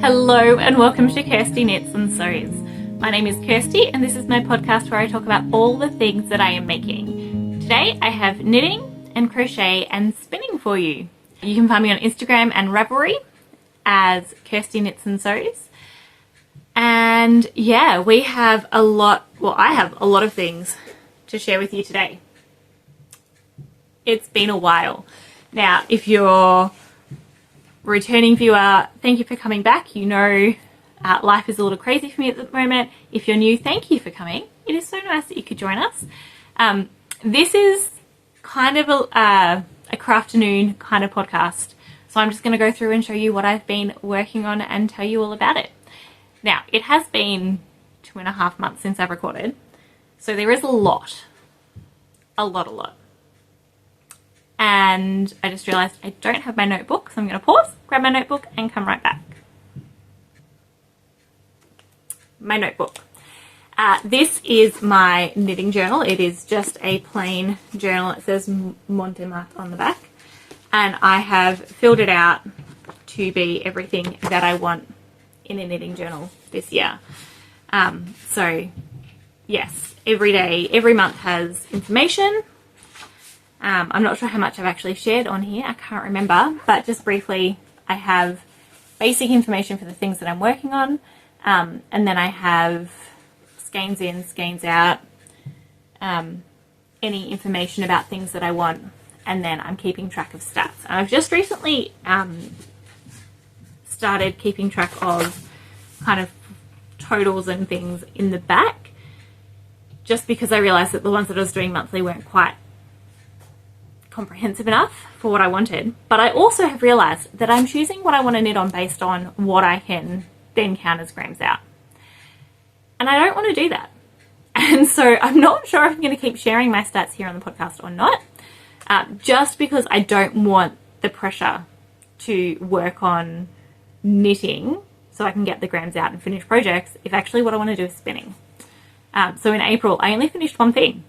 Hello and welcome to Kirsty Knits and Sews. My name is Kirsty and this is my podcast where I talk about all the things that I am making. Today I have knitting and crochet and spinning for you. You can find me on Instagram and Ravelry as Kirsty Knits and Sews. And yeah, we have a lot, well I have a lot of things to share with you today. It's been a while. Now if you're returning viewer, thank you for coming back. You know life is a little crazy for me at the moment. If you're new, thank you for coming. It is so nice that you could join us. This is kind of a crafternoon kind of podcast. So I'm just going to go through and show you what I've been working on and tell you all about it. Now, it has been 2.5 months since I've recorded. So there is a lot. And I just realised I don't have my notebook, so I'm going to pause, grab my notebook and come right back. My notebook. This is my knitting journal. It is just a plain journal. It says Montemat on the back. And I have filled it out to be everything that I want in a knitting journal this year. So yes, every day, every month has information. I'm not sure how much I've actually shared on here. I can't remember, but just briefly, I have basic information for the things that I'm working on. And then I have skeins in, skeins out, any information about things that I want. And then I'm keeping track of stats. And I've just recently started keeping track of kind of totals and things in the back, just because I realized that the ones that I was doing monthly weren't quite comprehensive enough for what I wanted. But I also have realized that I'm choosing what I want to knit on based on what I can then count as grams out. And I don't want to do that. And so I'm not sure if I'm going to keep sharing my stats here on the podcast or not, just because I don't want the pressure to work on knitting so I can get the grams out and finish projects if actually what I want to do is spinning. So in April, I only finished one thing.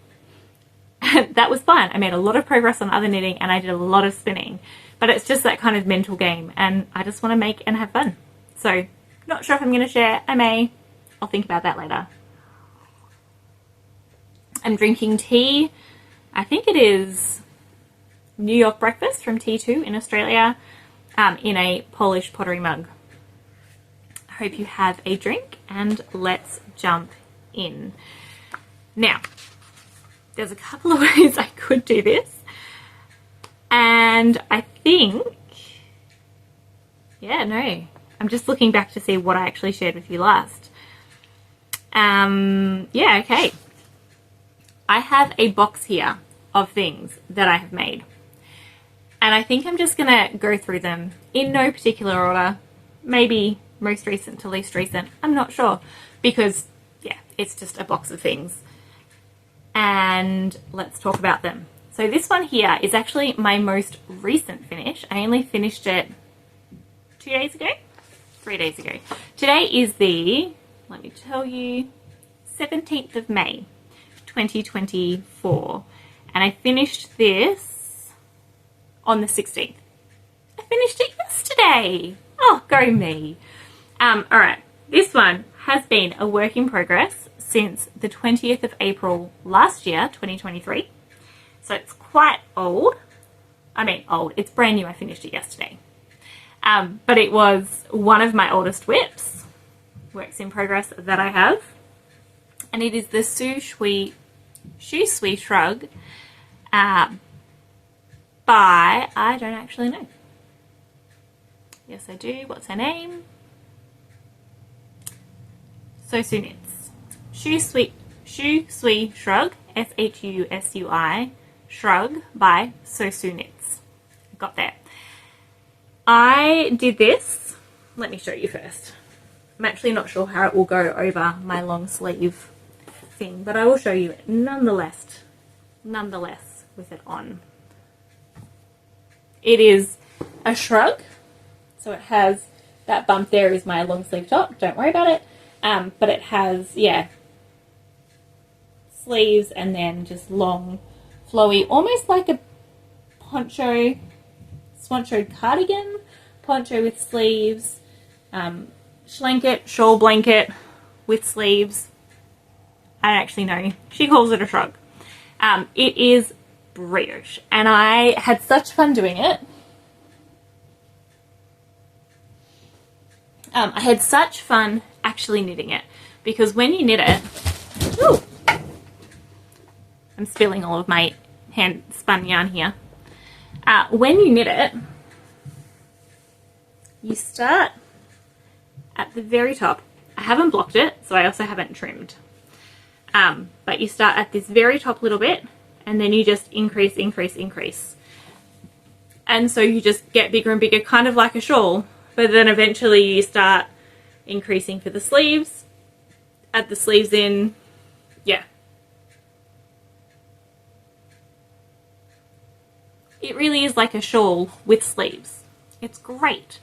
That was fine. I made a lot of progress on other knitting and I did a lot of spinning, but it's just that kind of mental game and I just want to make and have fun. So not sure if I'm going to share. I may. I'll think about that later. I'm drinking tea. I think it is New York breakfast from T2 in Australia, in a Polish pottery mug. I hope you have a drink and let's jump in. Now, there's a couple of ways I could do this, and I think, I'm just looking back to see what I actually shared with you last. Okay. I have a box here of things that I have made, and I think I'm just gonna go through them in no particular order, maybe most recent to least recent, I'm not sure, because it's just a box of things. And let's talk about them. So this one here is actually my most recent finish. I only finished it 3 days ago. Today is the, let me tell you, 17th of May, 2024. And I finished this on the 16th. I finished it yesterday. Oh, go me. All right, this one has been a work in progress since the 20th of April last year, 2023. So it's quite old. I mean, old. It's brand new. I finished it yesterday. But it was one of my oldest whips, works in progress that I have. And it is the Shu Shui Shrug by, I don't actually know. Yes, I do. What's her name? Shu Knits. Shu Shui Shrug, Shusui Shrug by Shu Knits. Got that. I did this. Let me show you first. I'm actually not sure how it will go over my long sleeve thing, but I will show you nonetheless with it on. It is a shrug, so it has that bump there is my long sleeve top. Don't worry about it. But it has, sleeves and then just long, flowy, almost like a poncho, swanchoed cardigan, poncho with sleeves, blanket, shawl blanket with sleeves. I don't actually know. She calls it a shrug. It is brioche, and I had such fun doing it. I had such fun actually knitting it, because when you knit it, ooh, I'm spilling all of my hand spun yarn here. When you knit it, you start at the very top. I haven't blocked it, so I also haven't trimmed. But you start at this very top little bit, and then you just increase, increase, increase. And so you just get bigger and bigger, kind of like a shawl, but then eventually you start increasing for the sleeves, add the sleeves in, yeah. It really is like a shawl with sleeves. It's great.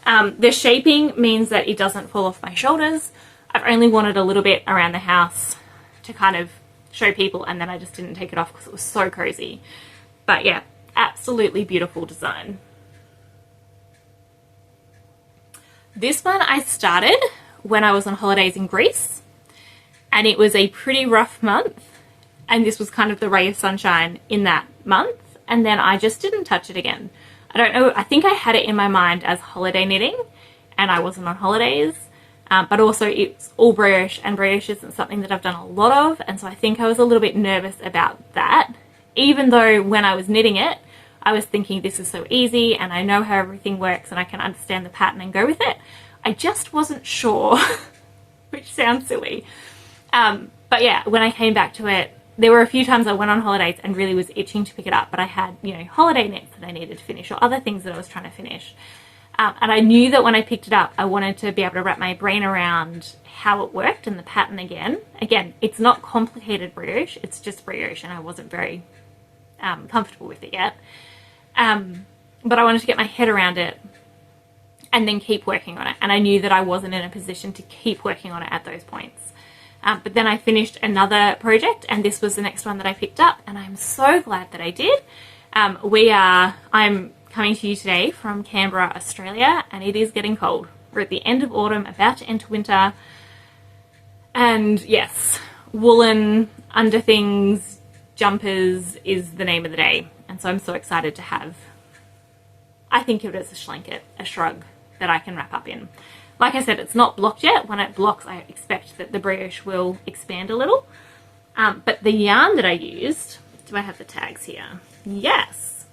The shaping means that it doesn't fall off my shoulders. I've only worn it a little bit around the house to kind of show people, and then I just didn't take it off because it was so cozy. But yeah, absolutely beautiful design. This one I started when I was on holidays in Greece, and it was a pretty rough month, and this was kind of the ray of sunshine in that month, and then I just didn't touch it again. I don't know, I think I had it in my mind as holiday knitting, and I wasn't on holidays, but also it's all brioche, and brioche isn't something that I've done a lot of, and so I think I was a little bit nervous about that, even though when I was knitting it, I was thinking this is so easy and I know how everything works and I can understand the pattern and go with it. I just wasn't sure, which sounds silly. But yeah, when I came back to it, there were a few times I went on holidays and really was itching to pick it up, but I had, you know, holiday knits that I needed to finish or other things that I was trying to finish. And I knew that when I picked it up, I wanted to be able to wrap my brain around how it worked and the pattern again. Again, it's not complicated brioche, it's just brioche, and I wasn't very comfortable with it yet. But I wanted to get my head around it and then keep working on it. And I knew that I wasn't in a position to keep working on it at those points. But then I finished another project, and this was the next one that I picked up, and I'm so glad that I did. I'm coming to you today from Canberra, Australia, and it is getting cold. We're at the end of autumn, about to enter winter. And yes, woolen under things, jumpers is the name of the day. And so I'm so excited to have, I think of it as a blanket, a shrug that I can wrap up in. Like I said, it's not blocked yet. When it blocks, I expect that the brioche will expand a little. But the yarn that I used, do I have the tags here? Yes.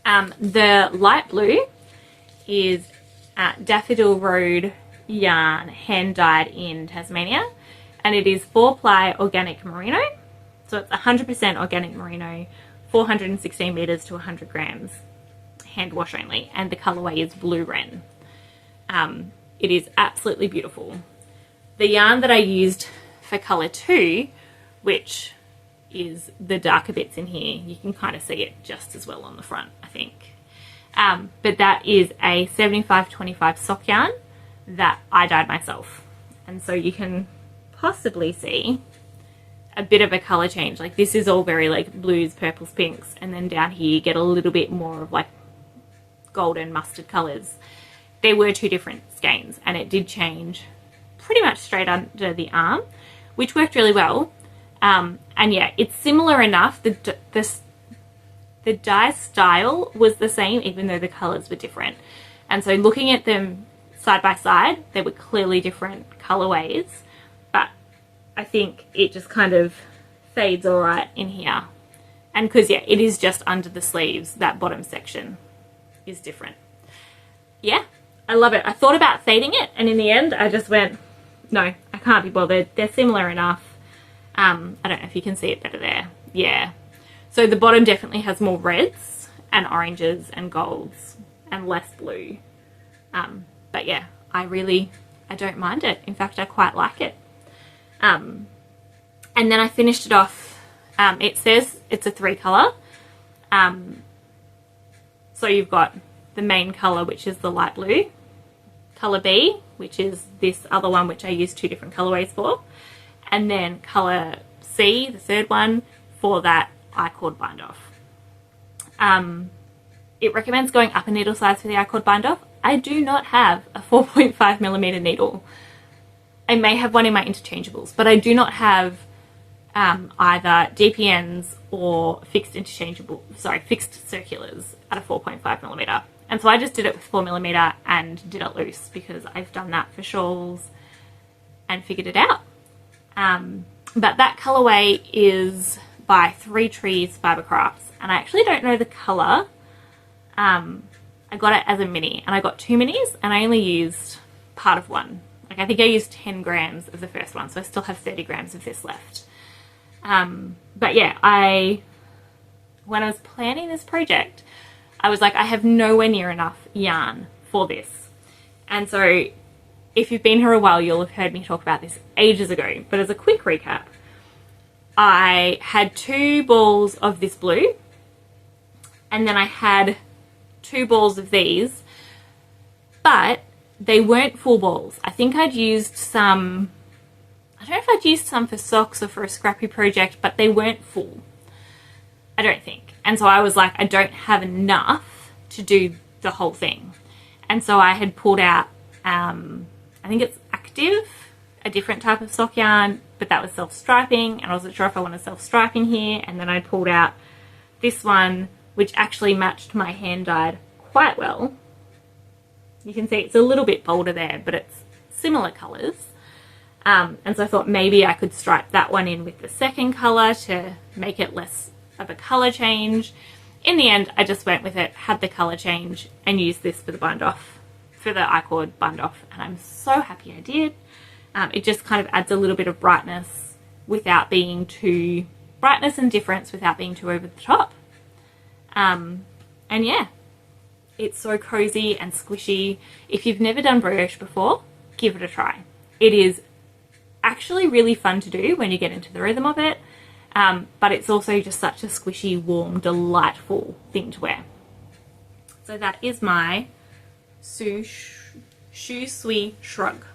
The light blue is Daffodil Road yarn, hand dyed in Tasmania. And it is 4-ply organic merino. So it's 100% organic merino, 416 meters to 100 grams, hand wash only, and the colorway is Blue Wren. It is absolutely beautiful. The yarn that I used for color 2, which is the darker bits in here, you can kind of see it just as well on the front, I think. But that is a 75-25 sock yarn that I dyed myself. And so you can possibly see a bit of a color change. Like this is all very like blues, purples, pinks, and then down here you get a little bit more of like golden mustard colors. There were 2 different skeins, and it did change pretty much straight under the arm, which worked really well. And yeah, it's similar enough. The dye style was the same, even though the colors were different. And so looking at them side by side, they were clearly different colorways, but I think it just kind of fades all right in here. And because yeah, it is just under the sleeves, that bottom section is different. Yeah, I love it. I thought about fading it, and in the end I just went, no, I can't be bothered. They're similar enough. I don't know if you can see it better there. Yeah. So the bottom definitely has more reds and oranges and golds and less blue. But yeah, I don't mind it. In fact, I quite like it. And then I finished it off. It says it's a 3-color. So you've got the main color, which is the light blue, color B, which is this other one, which I used 2 different colorways for, and then color C, the 3rd one, for that I-cord bind off. It recommends going up a needle size for the I-cord bind off. I do not have a 4.5mm needle. I may have one in my interchangeables, but I do not have either DPNs or fixed circulars at a 4.5mm. And so I just did it with 4mm and did it loose because I've done that for shawls and figured it out. But that colorway is by 3 Trees Fibre Crafts, and I actually don't know the color. I got it as a mini, and I got 2 minis, and I only used part of one. Like, I think I used 10 grams of the first one, so I still have 30 grams of this left. But yeah, when I was planning this project, I was like, I have nowhere near enough yarn for this. And so if you've been here a while, you'll have heard me talk about this ages ago. But as a quick recap, I had 2 balls of this blue, and then I had 2 balls of these, but they weren't full balls. I think I'd used some, I don't know if I'd used some for socks or for a scrappy project, but they weren't full, I don't think. And so I was like, I don't have enough to do the whole thing. And so I had pulled out, I think it's Active, a different type of sock yarn, but that was self-striping, and I wasn't sure if I wanted self-striping here. And then I pulled out this one, which actually matched my hand dyed quite well. You can see it's a little bit bolder there, but it's similar colours. And so I thought maybe I could stripe that one in with the second colour to make it less of a colour change. In the end, I just went with it, had the colour change, and used this for the bind off, for the I-cord bind off, and I'm so happy I did. It just kind of adds a little bit of brightness without being too, brightness and difference without being too over the top. And yeah, it's so cozy and squishy. If you've never done brioche before, give it a try. It is actually really fun to do when you get into the rhythm of it, but it's also just such a squishy, warm, delightful thing to wear. So that is my Shu Sui Shrug.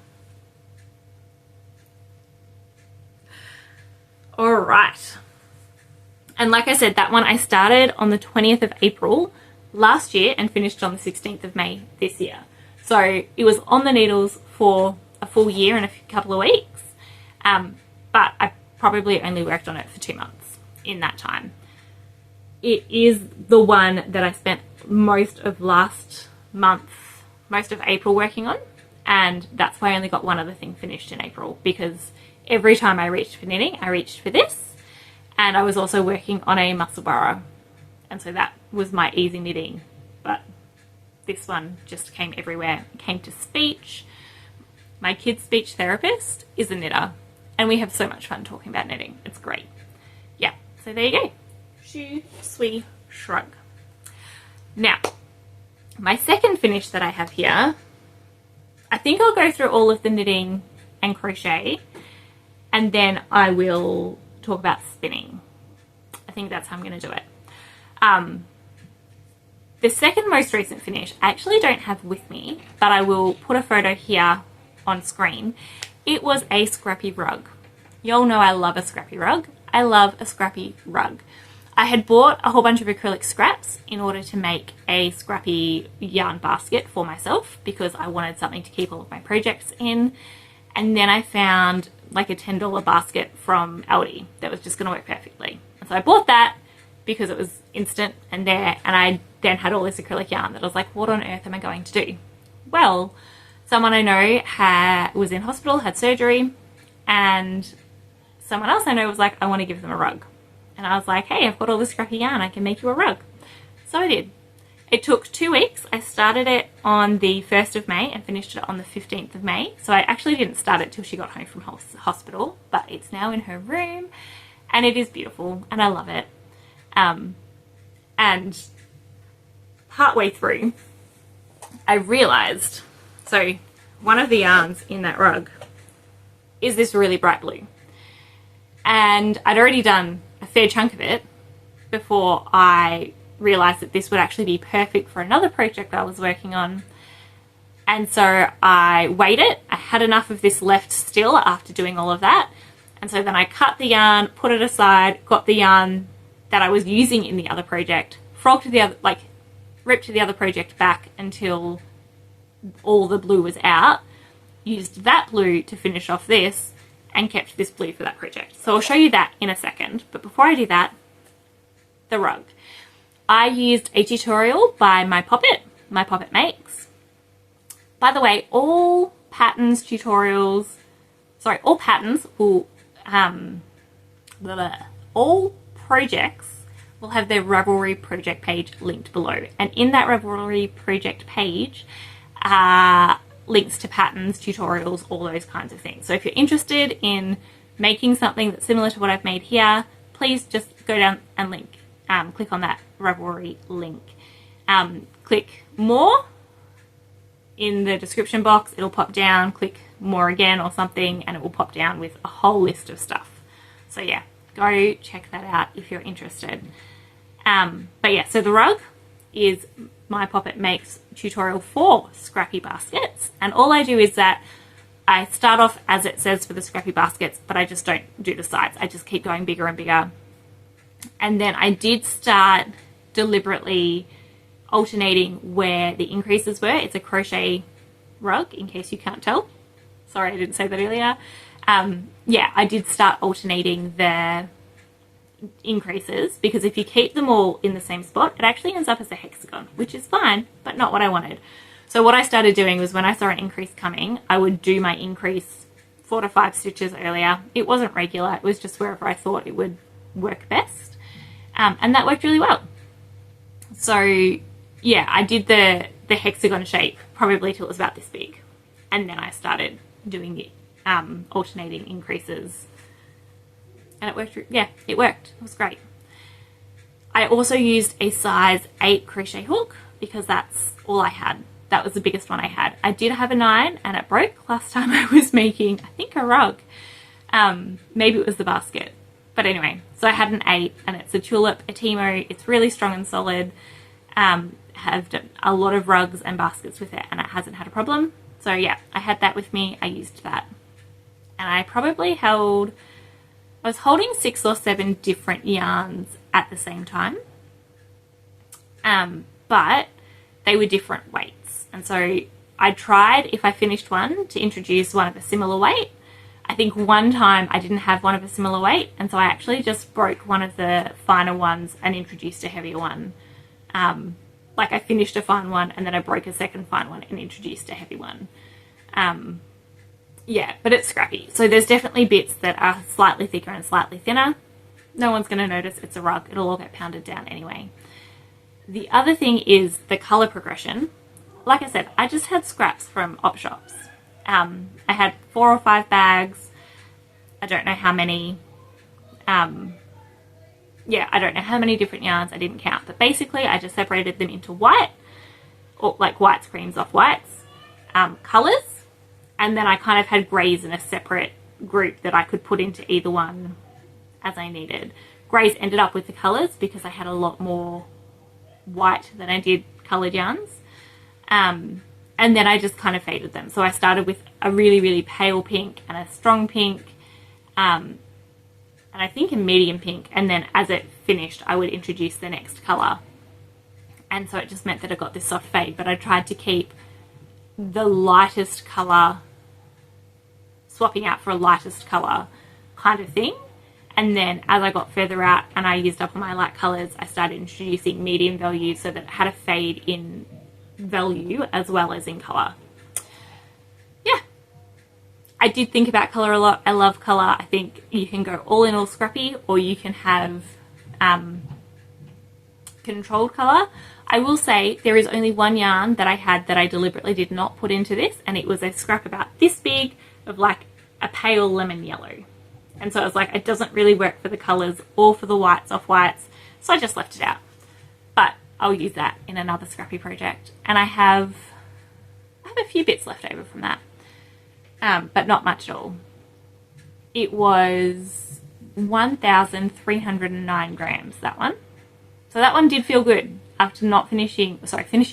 All right. And like I said, that one I started on the 20th of April last year and finished on the 16th of May this year. So it was on the needles for a full year and a couple of weeks. But I probably only worked on it for 2 months in that time. It is the one that I spent most of last month, most of April working on. And that's why I only got one other thing finished in April, because every time I reached for knitting, I reached for this. And I was also working on a muscle burrow. And so that was my easy knitting. But this one just came everywhere. It came to speech. My kid's speech therapist is a knitter. And we have so much fun talking about knitting. It's great. Yeah, so there you go. Shu Sui Shrug. Now, my second finish that I have here, I think I'll go through all of the knitting and crochet, and then I will talk about spinning. I think that's how I'm going to do it. The second most recent finish I actually don't have with me, but I will put a photo here on screen. It was a scrappy rug. Y'all know I love a scrappy rug. I love a scrappy rug. I had bought a whole bunch of acrylic scraps in order to make a scrappy yarn basket for myself, because I wanted something to keep all of my projects in. And then I found like a $10 basket from Aldi that was just going to work perfectly. And so I bought that because it was instant and there, and I then had all this acrylic yarn that I was like, what on earth am I going to do? Well, someone I know was in hospital, had surgery, and someone else I know was like, I want to give them a rug. And I was like, hey, I've got all this scrappy yarn, I can make you a rug. So I did. It took 2 weeks. I started it on the 1st of May and finished it on the 15th of May. So I actually didn't start it till she got home from hospital, but it's now in her room and it is beautiful and I love it. And partway through, I realized, so one of the yarns in that rug is this really bright blue. And I'd already done a fair chunk of it before I realized that this would actually be perfect for another project I was working on. And so I weighed it. I had enough of this left still after doing all of that. And so then I cut the yarn, put it aside, got the yarn that I was using in the other project, ripped the other project back until all the blue was out, used that blue to finish off this, and kept this blue for that project. So I'll show you that in a second. But before I do that, the rug. I used a tutorial by My Poppet Makes. By the way, all patterns will, all projects will have their Ravelry project page linked below. And in that Ravelry project page are links to patterns, tutorials, all those kinds of things. So if you're interested in making something that's similar to what I've made here, please just go down and click on that Ravelry link. Click more in the description box, it'll pop down, click more again or something, and it will pop down with a whole list of stuff. So yeah, go check that out if you're interested. But yeah, so the rug is My Poppet Makes tutorial for scrappy baskets, and all I do is that I start off as it says for the scrappy baskets, but I just don't do the sides. I just keep going bigger and bigger. And then I did start deliberately alternating where the increases were. It's a crochet rug, in case you can't tell. Sorry, I didn't say that earlier. Yeah, I did start alternating the increases, because if you keep them all in the same spot, it actually ends up as a hexagon, which is fine, but not what I wanted. So what I started doing was when I saw an increase coming, I would do my increase 4 to 5 stitches earlier. It wasn't regular, it was just wherever I thought it would work best. And that worked really well. So yeah, I did the hexagon shape probably till it was about this big. And then I started doing the alternating increases. And it worked. Yeah, it worked. It was great. I also used a size 8 crochet hook because that's all I had. That was the biggest one I had. I did have a 9 and it broke last time I was making, I think, a rug. Maybe it was the basket. But anyway, so I had an 8 and it's a tulip, a Timo. It's really strong and solid. Have done a lot of rugs and baskets with it and it hasn't had a problem. So yeah, I had that with me. I used that. And I probably I was holding 6 or 7 different yarns at the same time. But they were different weights. And so I tried, if I finished one, to introduce one of a similar weight. I think one time I didn't have one of a similar weight, and so I actually just broke one of the finer ones and introduced a heavier one. Like I finished a fine one and then I broke a second fine one and introduced a heavy one. Yeah, but it's scrappy. So there's definitely bits that are slightly thicker and slightly thinner. No one's going to notice, it's a rug. It'll all get pounded down anyway. The other thing is the colour progression. Like I said, I just had scraps from op shops. I had 4 or 5 bags. I don't know how many. Yeah, I don't know how many different yarns. I didn't count. But basically, I just separated them into white, or like whites, creams off whites, colours. And then I kind of had greys in a separate group that I could put into either one as I needed. Greys ended up with the colours because I had a lot more white than I did coloured yarns. And then I just kind of faded them. So I started with a really, really pale pink and a strong pink, and I think a medium pink. And then as it finished, I would introduce the next colour. And so it just meant that I got this soft fade, but I tried to keep the lightest colour, swapping out for a lightest colour kind of thing. And then as I got further out and I used up all my light colours, I started introducing medium values so that it had a fade in value as well as in colour. Yeah, I did think about colour a lot. I love colour. I think you can go all in all scrappy, or you can have controlled colour. I will say there is only one yarn that I had that I deliberately did not put into this, and it was a scrap about this big of like a pale lemon yellow. And so I was like, it doesn't really work for the colours or for the whites off whites, so I just left it out. But I'll use that in another scrappy project. And I have a few bits left over from that, but not much at all. It was 1,309 grams, that one. So that one did feel good after not finishing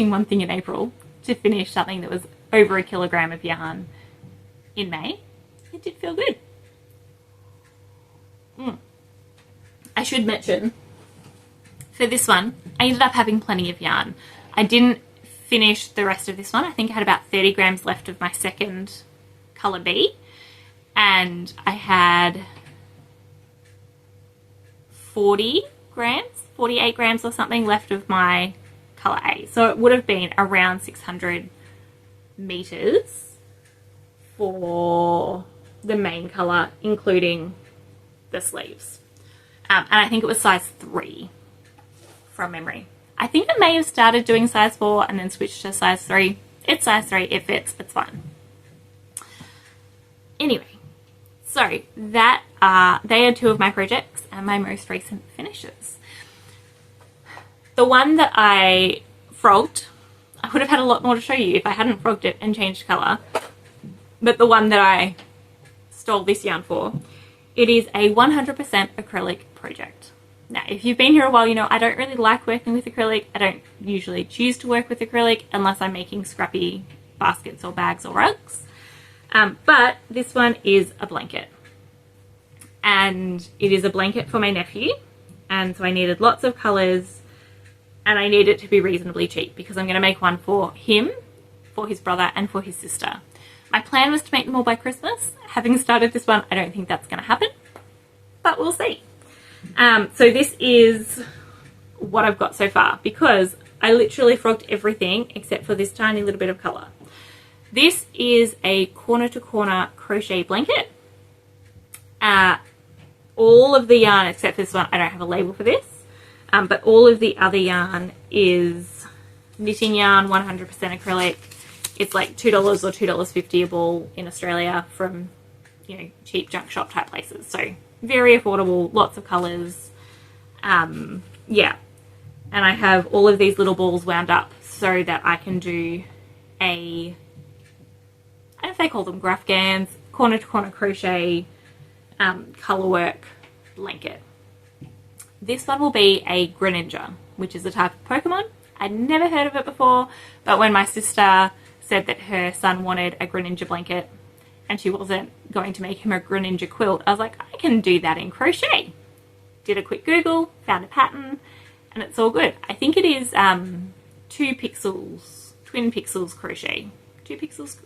one thing in April to finish something that was over 1 kilogram of yarn in May. It did feel good. I should mention, for this one, I ended up having plenty of yarn. I didn't finish the rest of this one. I think I had about 30 grams left of my second colour B, and I had 48 grams or something left of my colour A. So it would have been around 600 meters for the main colour, including the sleeves. And I think it was size 3 from memory. I think I may have started doing size 4 and then switched to size 3. It's size 3, it fits, it's fine. Anyway, so they are two of my projects and my most recent finishes. The one that I frogged, I would have had a lot more to show you if I hadn't frogged it and changed colour. But the one that I stole this yarn for, it is a 100% acrylic project. Now, if you've been here a while, you know I don't really like working with acrylic. I don't usually choose to work with acrylic unless I'm making scrappy baskets or bags or rugs. But this one is a blanket. And it is a blanket for my nephew. And so I needed lots of colours, and I need it to be reasonably cheap because I'm going to make one for him, for his brother, and for his sister. My plan was to make them all by Christmas. Having started this one, I don't think that's going to happen, but we'll see. So this is what I've got so far because I literally frogged everything except for this tiny little bit of colour. This is a corner-to-corner crochet blanket. All of the yarn except for this one, I don't have a label for this, but all of the other yarn is knitting yarn, 100% acrylic. It's like $2 or $2.50 a ball in Australia from, you know, cheap junk shop type places. So very affordable, lots of colours. Yeah. And I have all of these little balls wound up so that I can do I don't know if they call them graphgans, corner to corner crochet, colour work blanket. This one will be a Greninja, which is a type of Pokemon. I'd never heard of it before, but when my sister said that her son wanted a Greninja blanket and she wasn't going to make him a Greninja quilt, I was like, I can do that in crochet. Did a quick Google, found a pattern, and it's all good. I think it is 2 pixels, twin pixels crochet. 2 pixels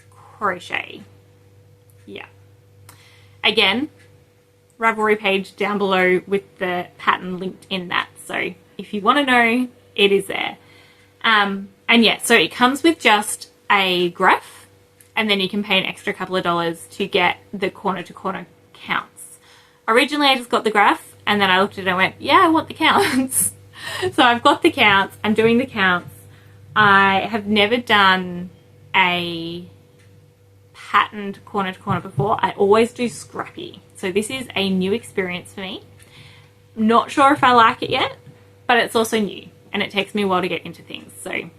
crochet. Yeah. Again, Ravelry page down below with the pattern linked in that. So if you want to know, it is there. And yeah, so it comes with just a graph, and then you can pay an extra couple of dollars to get the corner to corner counts. Originally I just got the graph and then I looked at it and went, yeah, I want the counts. So I've got the counts, I'm doing the counts. I have never done a patterned corner to corner before. I always do scrappy. So this is a new experience for me. Not sure if I like it yet, but it's also new and it takes me a while to get into things. So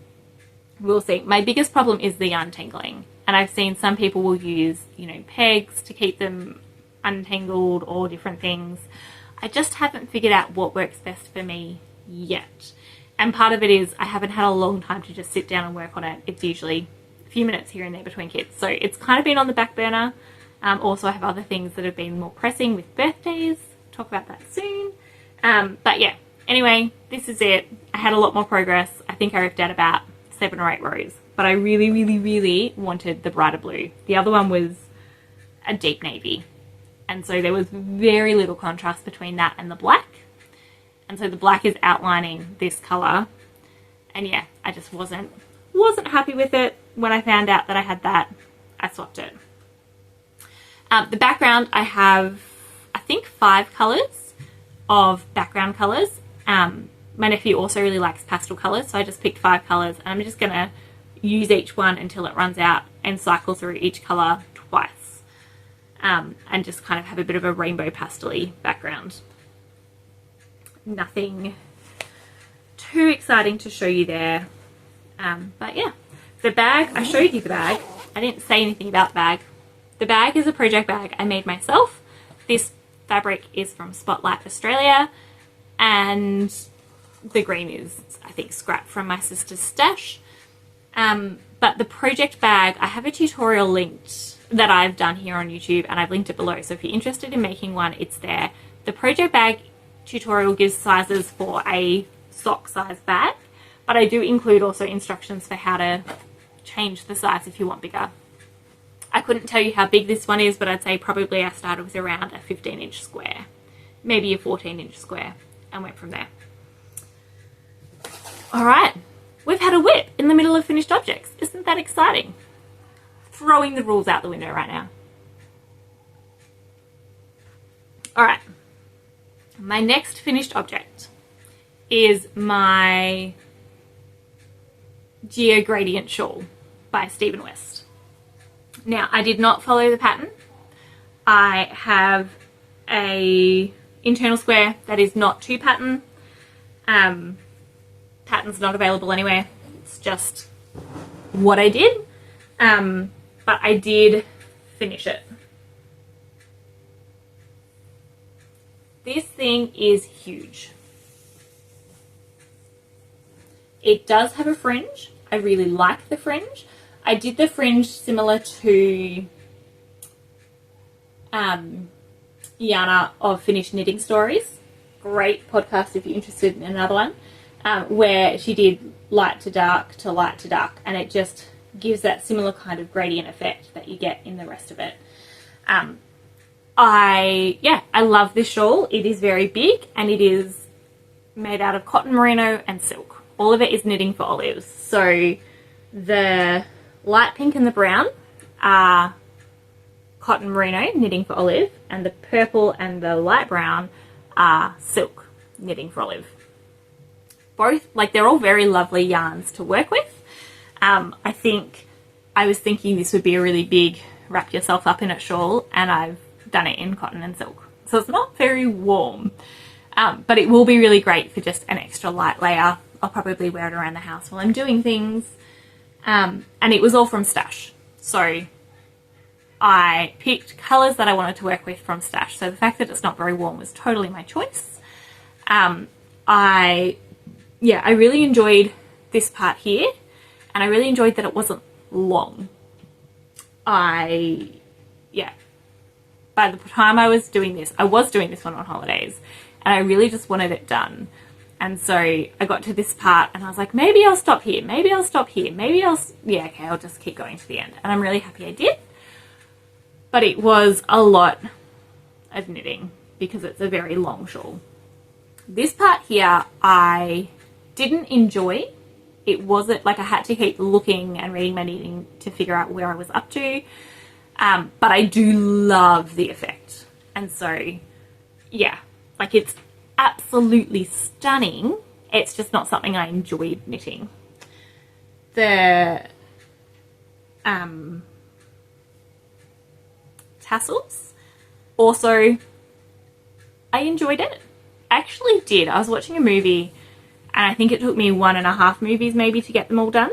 we'll see. My biggest problem is the yarn tangling. And I've seen some people will use, you know, pegs to keep them untangled or different things. I just haven't figured out what works best for me yet. And part of it is I haven't had a long time to just sit down and work on it. It's usually a few minutes here and there between kids. So it's kind of been on the back burner. Also I have other things that have been more pressing with birthdays. Talk about that soon. But yeah, anyway, this is it. I had a lot more progress. I think I ripped out about 7 or 8 rows, but I really, really, really wanted the brighter blue. The other one was a deep navy. And so there was very little contrast between that and the black. And so the black is outlining this colour. And yeah, I just wasn't happy with it. When I found out that I had that, I swapped it. The background, I have, I think 5 colours of background colours. My nephew also really likes pastel colours, so I just picked 5 colours. And I'm just going to use each one until it runs out and cycle through each colour twice. And just kind of have a bit of a rainbow pastel-y background. Nothing too exciting to show you there. But yeah, the bag, I showed you the bag. I didn't say anything about the bag. The bag is a project bag I made myself. This fabric is from Spotlight Australia, and the green is, I think, scrap from my sister's stash. But the project bag, I have a tutorial linked that I've done here on YouTube, and I've linked it below. So if you're interested in making one, it's there. The project bag tutorial gives sizes for a sock size bag, but I do include also instructions for how to change the size if you want bigger. I couldn't tell you how big this one is, but I'd say probably I started with around a 15-inch square, maybe a 14-inch square, and went from there. All right, we've had a whip in the middle of finished objects. Isn't that exciting? Throwing the rules out the window right now. All right, my next finished object is my Geo Gradient Shawl by Stephen West. Now, I did not follow the pattern. I have a internal square that is not to pattern. Pattern's not available anywhere. It's just what I did. But I did finish it. This thing is huge. It does have a fringe. I really like the fringe. I did the fringe similar to Yana of Finished Knitting Stories. Great podcast if you're interested in another one, where she did light to dark to light to dark, and it just gives that similar kind of gradient effect that you get in the rest of it. I love this shawl. It is very big and it is made out of cotton merino and silk. All of it is knitting for olives. So the light pink and the brown are cotton merino, knitting for olive, and the purple and the light brown are silk, knitting for olive. Both, like, they're all very lovely yarns to work with. I think I was thinking this would be a really big wrap yourself up in it shawl, and I've done it in cotton and silk. So it's not very warm, but it will be really great for just an extra light layer. I'll probably wear it around the house while I'm doing things. And it was all from Stash. So I picked colours that I wanted to work with from Stash. So the fact that it's not very warm was totally my choice. I really enjoyed this part here, and I really enjoyed that it wasn't long. By the time I was doing this one on holidays, and I really just wanted it done. And so I got to this part and I was like, maybe I'll stop here, maybe I'll stop here, maybe I'll just keep going to the end. And I'm really happy I did. But it was a lot of knitting because it's a very long shawl. This part here I didn't enjoy. It wasn't like I had to keep looking and reading my knitting to figure out where I was up to. But I do love the effect. And so, yeah, like it's absolutely stunning. It's just not something I enjoyed knitting. The tassels, also, I enjoyed it. I actually did. I was watching a movie and I think it took me 1.5 movies maybe to get them all done.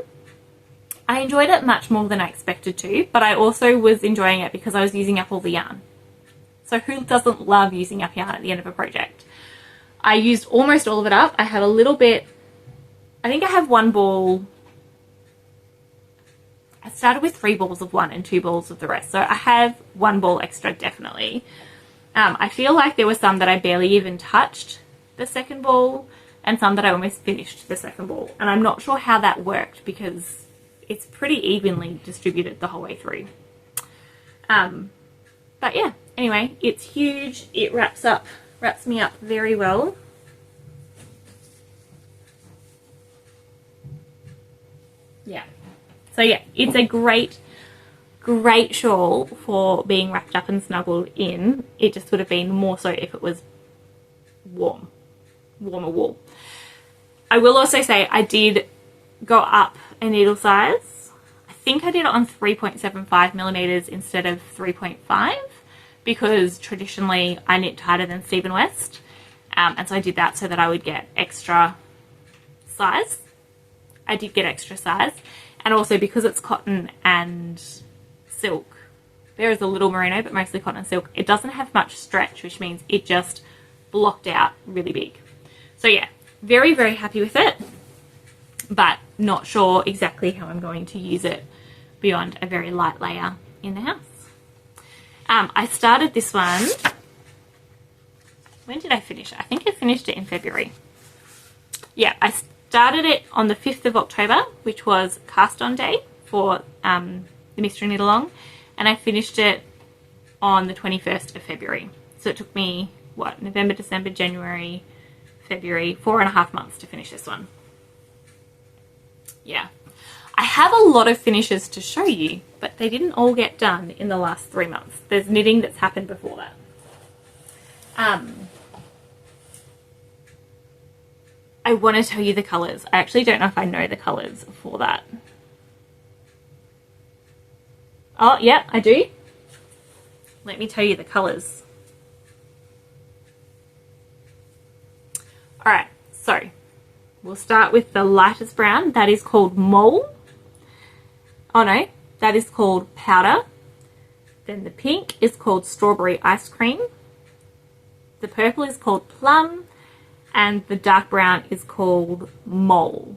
I enjoyed it much more than I expected to, but I also was enjoying it because I was using up all the yarn. So who doesn't love using up yarn at the end of a project? I used almost all of it up. I had a little bit, I think I have one ball. I started with 3 balls of one and 2 balls of the rest. So I have 1 ball extra, definitely. I feel like there were some that I barely even touched the second ball and some that I almost finished the second ball. And I'm not sure how that worked because it's pretty evenly distributed the whole way through. But yeah, anyway, it's huge. It wraps me up very well. Yeah. So yeah, it's a great shawl for being wrapped up and snuggled in. It just would have been more so if it was warmer wool. I will also say I did go up a needle size. I think I did it on 3.75 millimeters instead of 3.5 because traditionally I knit tighter than Stephen West. And so I did that so that I would get extra size. I did get extra size. And also because it's cotton and silk, there is a little merino, but mostly cotton and silk. It doesn't have much stretch, which means it just blocked out really big. So yeah, very, very happy with it, but not sure exactly how I'm going to use it beyond a very light layer in the house. I started this one, when did I finish it? I think I finished it in February. Yeah, I started it on the 5th of October, which was cast on day for the mystery knit along, and I finished it on the 21st of February. So it took me, what, November, December, January, February, 4.5 months to finish this one. Yeah. I have a lot of finishes to show you, but they didn't all get done in the last 3 months. There's knitting that's happened before that. I want to tell you the colours. I actually don't know if I know the colours for that. Oh, yeah, I do. Let me tell you the colours. Alright, so we'll start with the lightest brown. That is called Mole. Oh no, that is called Powder. Then the pink is called Strawberry Ice Cream. The purple is called Plum. And the dark brown is called Mole.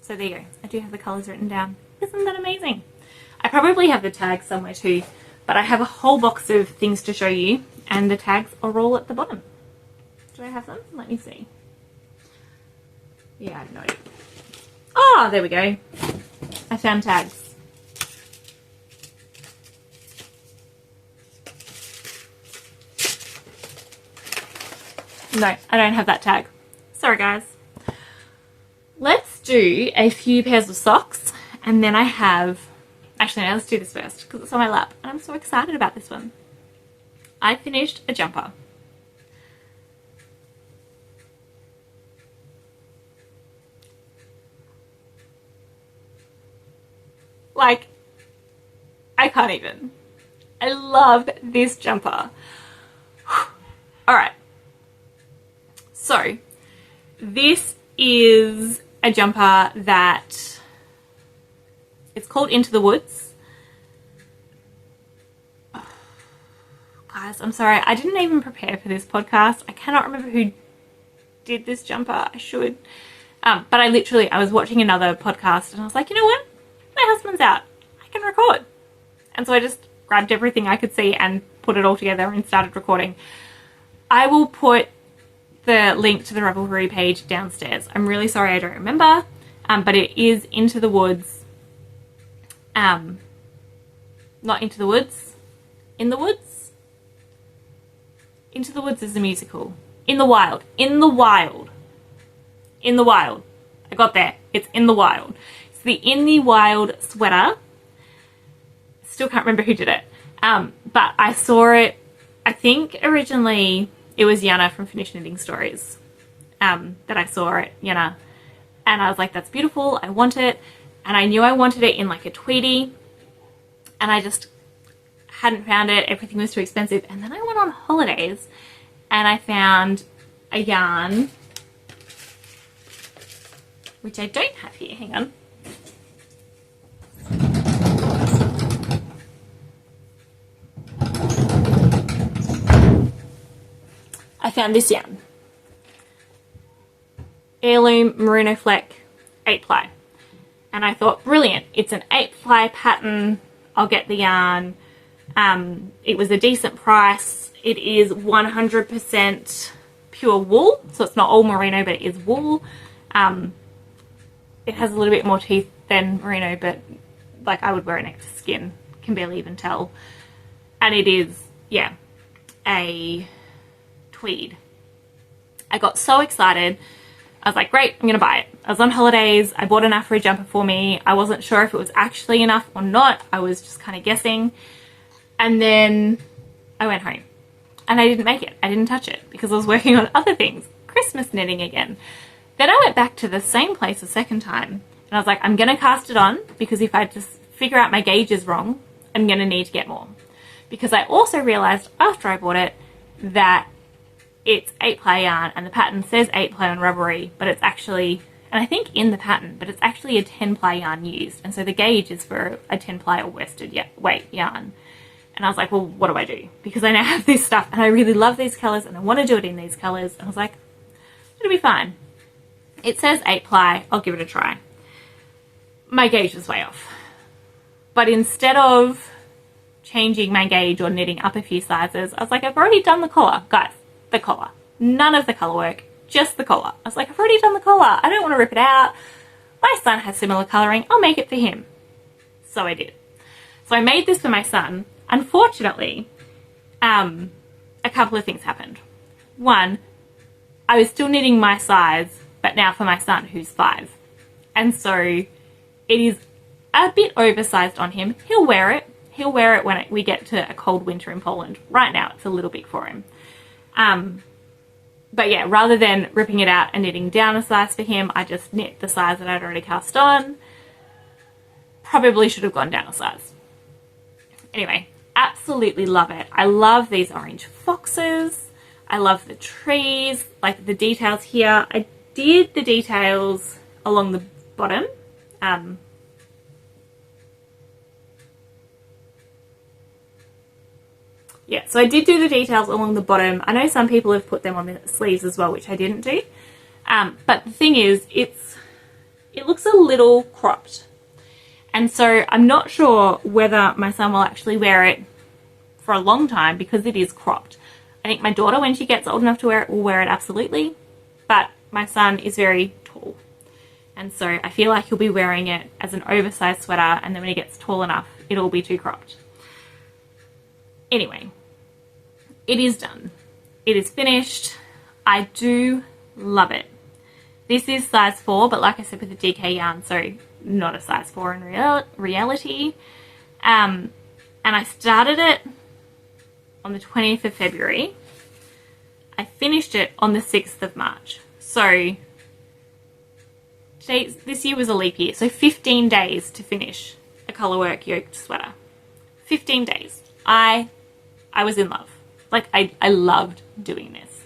So there you go. I do have the colours written down. Isn't that amazing? I probably have the tags somewhere too, but I have a whole box of things to show you, and the tags are all at the bottom. Do I have them? Let me see. Yeah, I have no idea. Oh, there we go. I found tags. No, I don't have that tag. Sorry, guys. Let's do a few pairs of socks, and then I have... Actually, no, let's do this first, because it's on my lap, and I'm so excited about this one. I finished a jumper. Like, I can't even. I love this jumper. Alright. So, this is a jumper that it's called Into the Woods. Oh, guys, I'm sorry. I didn't even prepare for this podcast. I cannot remember who did this jumper. I should. But I was watching another podcast and I was like, you know what? My husband's out. I can record. And so I just grabbed everything I could see and put it all together and started recording. I will put the link to the Ravelry page downstairs. I'm really sorry I don't remember, but it is Into the Woods. Not Into the Woods. In the Woods? Into the Woods is a musical. In the Wild. In the Wild. In the Wild. I got there. It's In the Wild. It's the In the Wild sweater. Still can't remember who did it. But I saw it, I think originally it was Yana from Finished Knitting Stories that I saw it, Yana. And I was like, that's beautiful. I want it. And I knew I wanted it in like a tweedy. And I just hadn't found it. Everything was too expensive. And then I went on holidays and I found a yarn, which I don't have here. Hang on. I found this yarn. Heirloom Merino Fleck 8-ply. And I thought, brilliant, it's an 8-ply pattern, I'll get the yarn. It was a decent price. It is 100% pure wool, so it's not all merino, but it is wool. It has a little bit more teeth than merino, but like I would wear it next to skin, can barely even tell. And it is, yeah, a tweed. I got so excited. I was like, great, I'm gonna buy it. I was on holidays. I bought enough for a jumper for me. I wasn't sure if it was actually enough or not. I was just kind of guessing. And then I went home and I didn't make it. I didn't touch it because I was working on other things. Christmas knitting again. Then I went back to the same place a second time and I was like, I'm gonna cast it on because if I just figure out my gauge is wrong, I'm gonna need to get more. Because I also realized after I bought it that it's 8-ply yarn and the pattern says 8-ply on Ravelry, but it's actually, and I think in the pattern, but it's actually a 10-ply yarn used. And so the gauge is for a 10-ply or worsted weight yarn. And I was like, well, what do I do? Because I now have this stuff and I really love these colours and I want to do it in these colours. And I was like, it'll be fine. It says 8-ply, I'll give it a try. My gauge was way off. But instead of changing my gauge or knitting up a few sizes, I was like, I've already done the collar. Guys, the collar. None of the colour work. just the collar. I was like, I've already done the collar. I don't want to rip it out. My son has similar colouring. I'll make it for him. So I did. So I made this for my son. Unfortunately, a couple of things happened. One, I was still knitting my size, but now for my son who's 5. And so it is a bit oversized on him. He'll wear it. He'll wear it when we get to a cold winter in Poland. Right now it's a little big for him. But yeah, rather than ripping it out and knitting down a size for him, I just knit the size that I'd already cast on. Probably should have gone down a size. Anyway, absolutely love it. I love these orange foxes. I love the trees, like the details here. I did the details along the bottom. Yeah, so I did do the details along the bottom. I know some people have put them on the sleeves as well, which I didn't do. But the thing is, it looks a little cropped. And so I'm not sure whether my son will actually wear it for a long time because it is cropped. I think my daughter, when she gets old enough to wear it, will wear it absolutely. But my son is very tall. And so I feel like he'll be wearing it as an oversized sweater, and then when he gets tall enough, it'll be too cropped. Anyway, it is done. It is finished. I do love it. This is size 4, but like I said, with the DK yarn, so not a size 4 in reality. And I started it on the 20th of February. I finished it on the 6th of March. So this year was a leap year, so 15 days to finish a colourwork yoked sweater. 15 days. I was in love. Like, I loved doing this.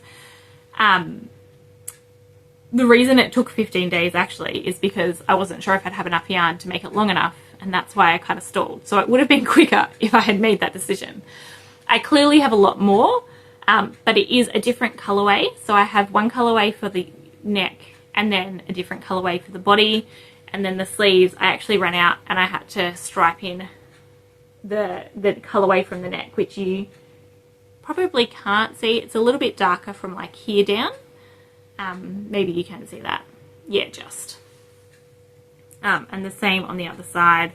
The reason it took 15 days actually is because I wasn't sure if I'd have enough yarn to make it long enough, and that's why I kind of stalled. So it would have been quicker if I had made that decision. I clearly have a lot more, but it is a different colorway. So I have one colorway for the neck and then a different colorway for the body, and then the sleeves I actually ran out and I had to stripe in the colorway from the neck, which you probably can't see. It's a little bit darker from like here down. Maybe you can see that. Yeah, just. And the same on the other side,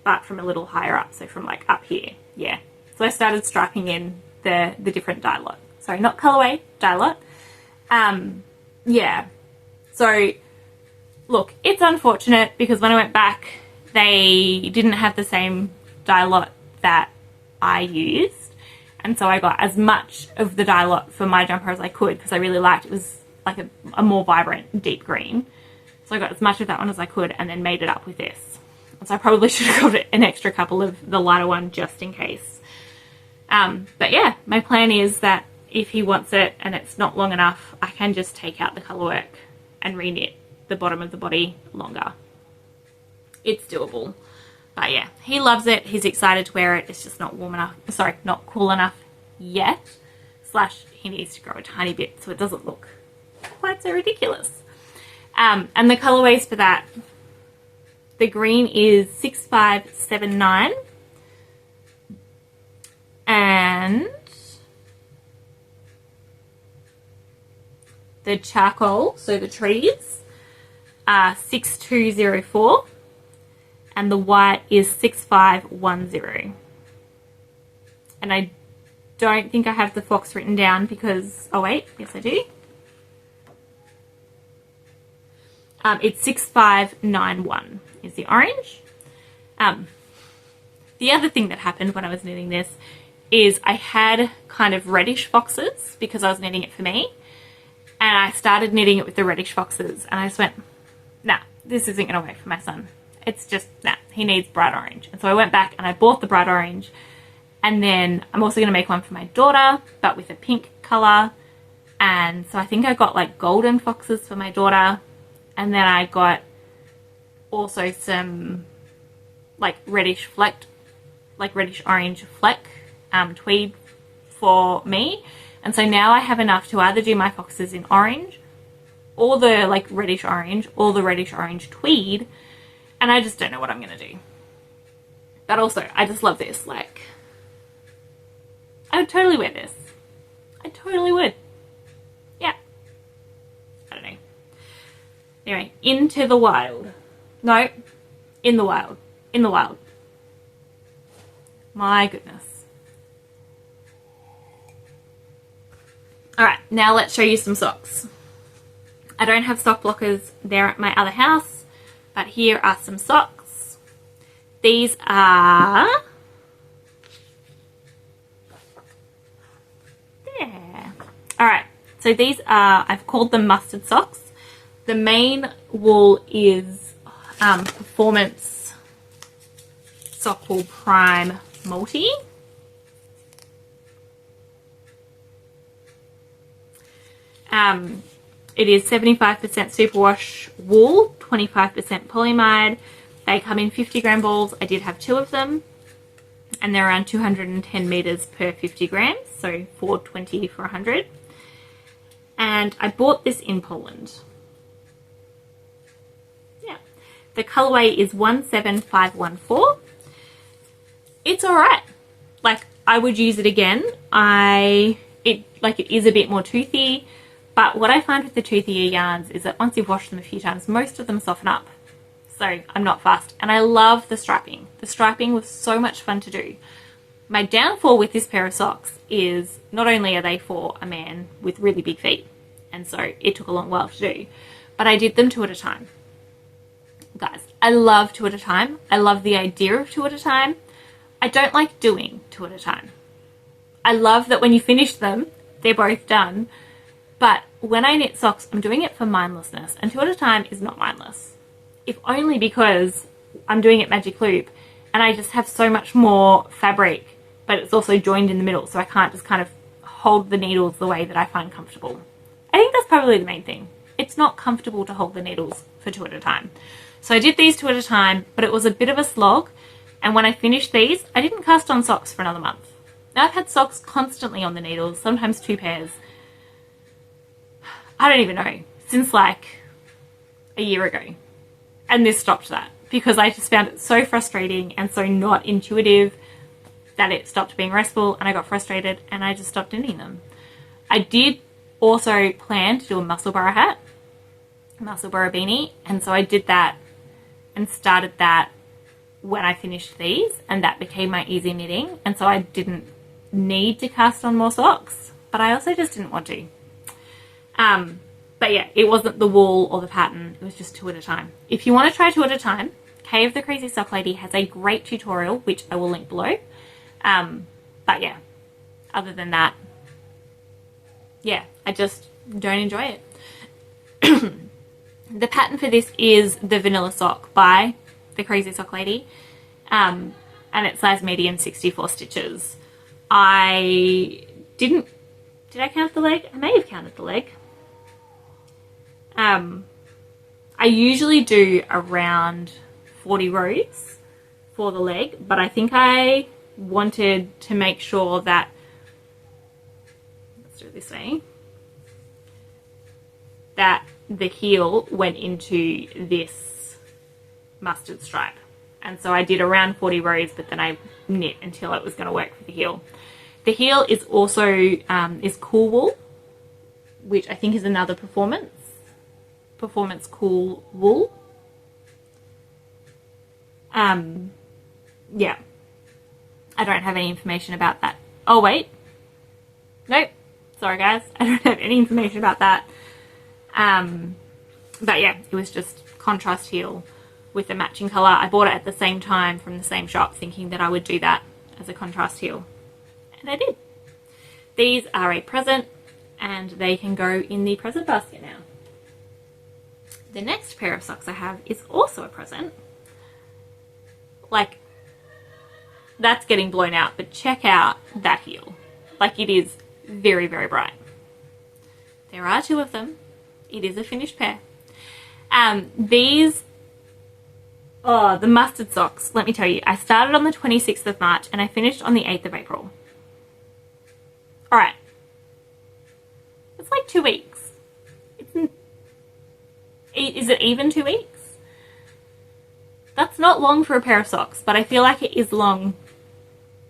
but from a little higher up, so from like up here. Yeah. So I started striping in the different dye lot. Sorry, not colorway, dye lot. Yeah. So look, it's unfortunate because when I went back, they didn't have the same dye lot that I used. And so I got as much of the dye lot for my jumper as I could because I really liked it. It was like a more vibrant deep green. So I got as much of that one as I could and then made it up with this. And so I probably should have got an extra couple of the lighter one just in case. But yeah, my plan is that if he wants it and it's not long enough, I can just take out the colourwork and reknit the bottom of the body longer. It's doable. But yeah, he loves it. He's excited to wear it. It's just not warm enough. Sorry, not cool enough yet. / he needs to grow a tiny bit so it doesn't look quite so ridiculous. And the colorways for that, the green is 6579 and the charcoal, so the trees, are 6204 and the white is 6510. And I don't think I have the fox written down because, oh wait, yes I do. It's 6591 is the orange. The other thing that happened when I was knitting this is I had kind of reddish foxes because I was knitting it for me. And I started knitting it with the reddish foxes and I just went, nah, this isn't going to work for my son. It's just, nah, he needs bright orange. And so I went back and I bought the bright orange. And then I'm also going to make one for my daughter, but with a pink colour. And so I think I got like golden foxes for my daughter. And then I got also some like reddish flecked, like reddish orange fleck tweed for me. And so now I have enough to either do my foxes in orange or the like reddish orange or the reddish orange tweed. And I just don't know what I'm going to do. But also I just love this. Like, I would totally wear this. I totally would. Yeah. Anyway, into the wild. No, in the wild. In the wild. My goodness. Alright, now let's show you some socks. I don't have sock blockers there at my other house, but here are some socks. These are... there. Alright, so these are, I've called them mustard socks. The main wool is Performance Sock Wool Prime Multi. It is 75% superwash wool, 25% polyamide. They come in 50 gram balls. I did have 2 of them, and they're around 210 meters per 50 grams, so 420 for 100. And I bought this in Poland. Yeah, the colorway is 17514. It's all right. Like, I would use it again. It is a bit more toothy, but what I find with the toothier yarns is that once you've washed them a few times, most of them soften up. So I'm not fussed. And I love the striping. The striping was so much fun to do. My downfall with this pair of socks is not only are they for a man with really big feet, and so it took a long while to do, but I did them 2 at a time. Guys, I love 2 at a time. I love the idea of 2 at a time. I don't like doing 2 at a time. I love that when you finish them, they're both done. But when I knit socks, I'm doing it for mindlessness, and 2 at a time is not mindless. If only because I'm doing it magic loop and I just have so much more fabric, but it's also joined in the middle, so I can't just kind of hold the needles the way that I find comfortable. I think that's probably the main thing. It's not comfortable to hold the needles for 2 at a time. So I did these 2 at a time, but it was a bit of a slog. And when I finished these, I didn't cast on socks for another month. Now I've had socks constantly on the needles, sometimes 2 pairs. I don't even know, since like a year ago. And this stopped that because I just found it so frustrating and so not intuitive that it stopped being restful, and I got frustrated and I just stopped knitting them. I did also plan to do a Musselburgh hat, a Musselburgh beanie, and so I did that and started that when I finished these, and that became my easy knitting, and so I didn't need to cast on more socks, but I also just didn't want to. But yeah, it wasn't the wool or the pattern, it was just 2 at a time. If you want to try 2 at a time, Kay of the Crazy Sock Lady has a great tutorial, which I will link below. But yeah, other than that, yeah, I just don't enjoy it. The pattern for this is the Vanilla Sock by the Crazy Sock Lady, and it's size medium, 64 stitches. Did I count the leg? I may have counted the leg. I usually do around 40 rows for the leg, but I think I wanted to make sure that, let's do it this way, that the heel went into this mustard stripe. And so I did around 40 rows, but then I knit until it was going to work for the heel. The heel is also is cool wool, which I think is another performance cool wool. Yeah, I don't have any information about that. Oh wait, nope, sorry guys, I don't have any information about that. But yeah, it was just contrast heel with the matching colour. I bought it at the same time from the same shop, thinking that I would do that as a contrast heel, and I did. These are a present, and they can go in the present basket now. The next pair of socks I have is also a present. Like, that's getting blown out, but check out that heel. Like, it is very, very bright. There are 2 of them. It is a finished pair. These, oh, the mustard socks, let me tell you, I started on the 26th of March and I finished on the 8th of April. All right. It's like 2 weeks. Is it even 2 weeks? That's not long for a pair of socks, but I feel like it is long.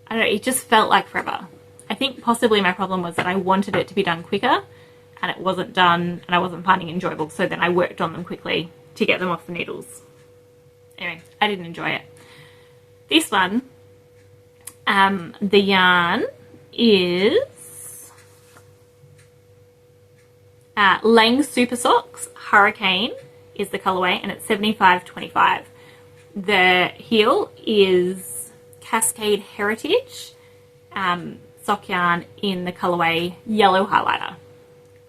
I don't know, it just felt like forever. I think possibly my problem was that I wanted it to be done quicker, and it wasn't done and I wasn't finding it enjoyable, so then I worked on them quickly to get them off the needles. Anyway, I didn't enjoy it. This one, the yarn is Lang Super Socks Hurricane is the colorway, and it's 75.25. The heel is Cascade Heritage sock yarn in the colorway Yellow Highlighter.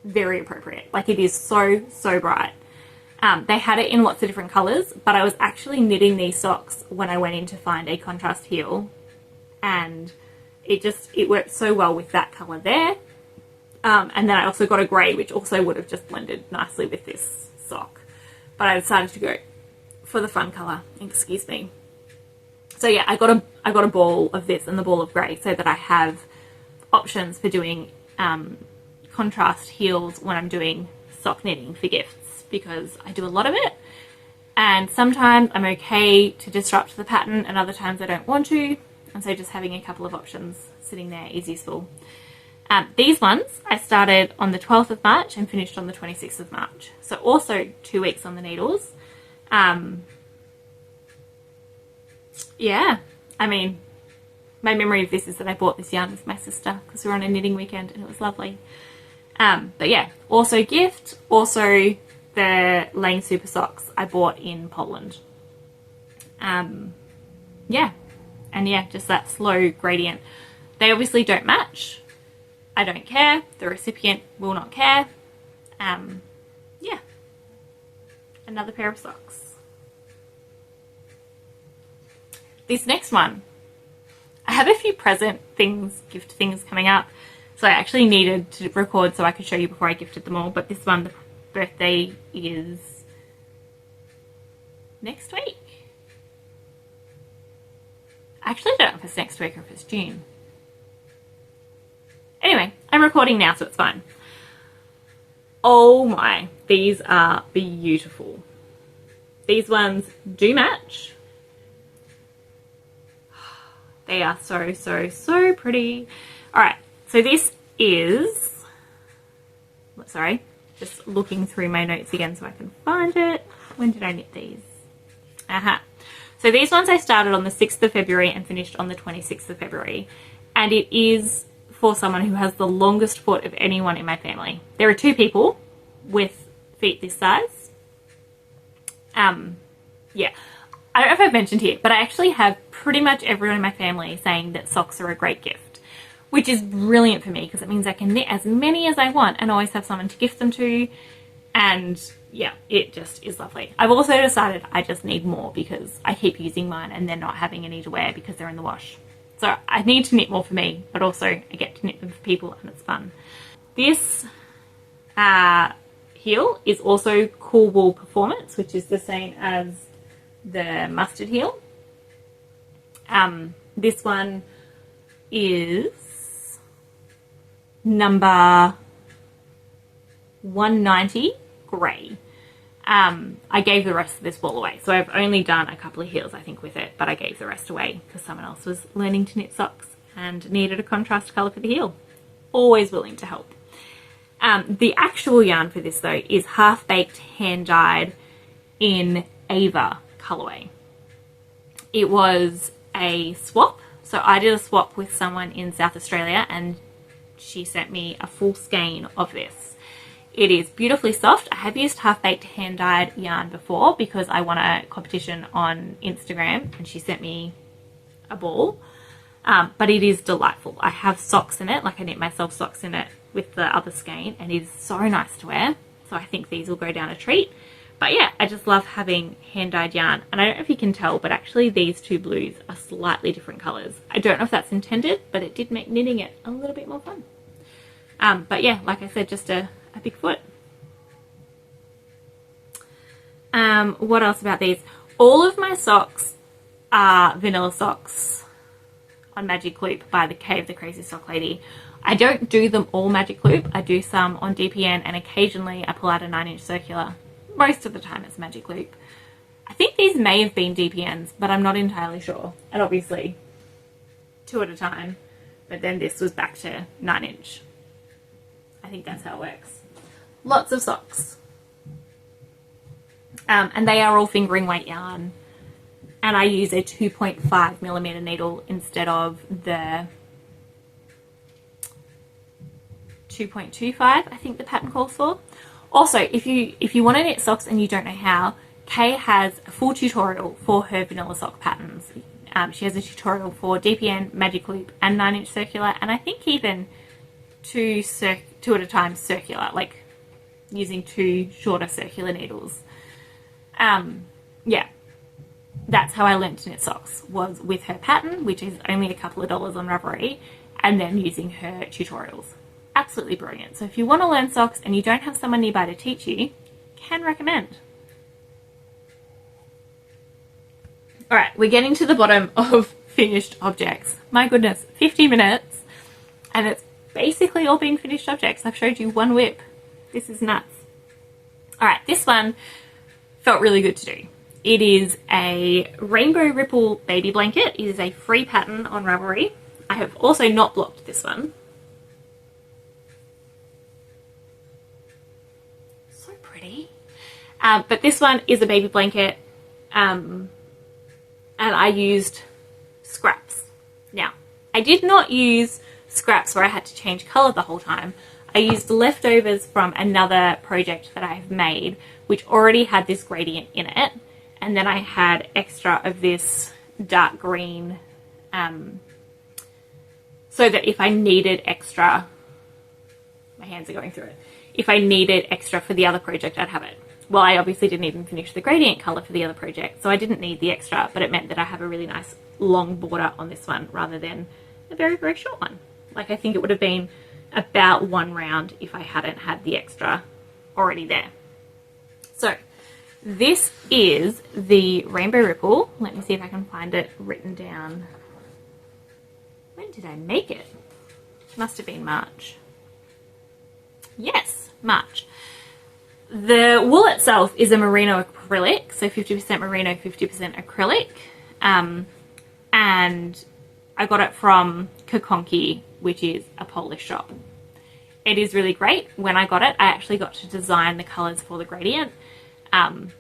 Very appropriate. Like, it is so, so bright. They had it in lots of different colors, but I was actually knitting these socks when I went in to find a contrast heel, and it worked so well with that color there. And then I also got a grey, which also would have just blended nicely with this sock, but I decided to go for the fun color. Excuse me. So yeah, I got a ball of this and the ball of grey, so that I have options for doing contrast heels when I'm doing sock knitting for gifts, because I do a lot of it, and sometimes I'm okay to disrupt the pattern and other times I don't want to, and so just having a couple of options sitting there is useful. These ones I started on the 12th of March and finished on the 26th of March, so also 2 weeks on the needles. Yeah, I mean, my memory of this is that I bought this yarn with my sister because we were on a knitting weekend and it was lovely. But yeah, also gift, also the Lang Super Socks I bought in Poland. Yeah, and yeah, just that slow gradient. They obviously don't match. I don't care. The recipient will not care. Yeah, another pair of socks. This next one, I have a few present things, gift things coming up, so I actually needed to record so I could show you before I gifted them all, but this one, the birthday is next week. I actually don't know if it's next week or if it's June. Anyway, I'm recording now, so it's fine. Oh my, these are beautiful. These ones do match. They are so, so, so pretty. All right, so this is, sorry, just looking through my notes again so I can find it. When did I knit these? Aha. So these ones I started on the 6th of February and finished on the 26th of February. And it is for someone who has the longest foot of anyone in my family. There are 2 people with feet this size. Yeah. I don't know if I've mentioned here, but I actually have pretty much everyone in my family saying that socks are a great gift, which is brilliant for me because it means I can knit as many as I want and always have someone to gift them to. And yeah, it just is lovely. I've also decided I just need more because I keep using mine and they're not having any to wear because they're in the wash. So I need to knit more for me, but also I get to knit them for people and it's fun. This heel is also Cool Wool Performance, which is the same as the mustard heel. This one is number 190 grey. I gave the rest of this ball away, so I've only done a couple of heels I think with it, but I gave the rest away because someone else was learning to knit socks and needed a contrast colour for the heel. Always willing to help. The actual yarn for this though is Half Baked Hand Dyed in Ava colorway. It was a swap, so I did a swap with someone in South Australia and she sent me a full skein of this. It is beautifully soft. I have used Half Baked Hand Dyed yarn before because I won a competition on Instagram and she sent me a ball, but it is delightful. I have socks in it, like I knit myself socks in it with the other skein, and it is so nice to wear, so I think these will go down a treat. But yeah, I just love having hand-dyed yarn. And I don't know if you can tell, but actually these 2 blues are slightly different colours. I don't know if that's intended, but it did make knitting it a little bit more fun. But yeah, like I said, just a big foot. What else about these? All of my socks are vanilla socks on Magic Loop by the Cave the Crazy Sock Lady. I don't do them all Magic Loop. I do some on DPN and occasionally I pull out a 9-inch circular. Most of the time it's Magic Loop. I think these may have been DPNs, but I'm not entirely sure. And obviously 2 at a time, but then this was back to 9-inch. I think that's how it works. lots of socks. And they are all fingering weight yarn. And I use a 2.5mm needle instead of the 2.25, I think the pattern calls for. Also, if you want to knit socks and you don't know how, Kay has a full tutorial for her vanilla sock patterns. She has a tutorial for DPN, magic loop, and 9-inch circular, and I think even two at a time circular, like using 2 shorter circular needles. Yeah, that's how I learned to knit socks, was with her pattern, which is only a couple of dollars on Ravelry, and then using her tutorials. Absolutely brilliant. So if you want to learn socks and you don't have someone nearby to teach you, can recommend. All right, we're getting to the bottom of finished objects. My goodness, 50 minutes, and it's basically all been finished objects. I've showed you one whip. This is nuts. All right, this one felt really good to do. It is a rainbow ripple baby blanket. It is a free pattern on Ravelry. I have also not blocked this one. So pretty. But this one is a baby blanket, and I used scraps. Now, I did not use scraps where I had to change colour the whole time. I used leftovers from another project that I have made, which already had this gradient in it. And then I had extra of this dark green, so that if I needed extra, my hands are going through it, if I needed extra for the other project, I'd have it. Well, I obviously didn't even finish the gradient colour for the other project, so I didn't need the extra, but it meant that I have a really nice long border on this one rather than a very, very short one. Like, I think it would have been about 1 round if I hadn't had the extra already there. So this is the rainbow ripple. Let me see if I can find it written down. When did I make it? Must have been March. Yes, March. The wool itself is a merino acrylic, so 50% merino, 50% acrylic. And I got it from Kokonki, which is a Polish shop. It is really great. When I got it, I actually got to design the colours for the gradient. And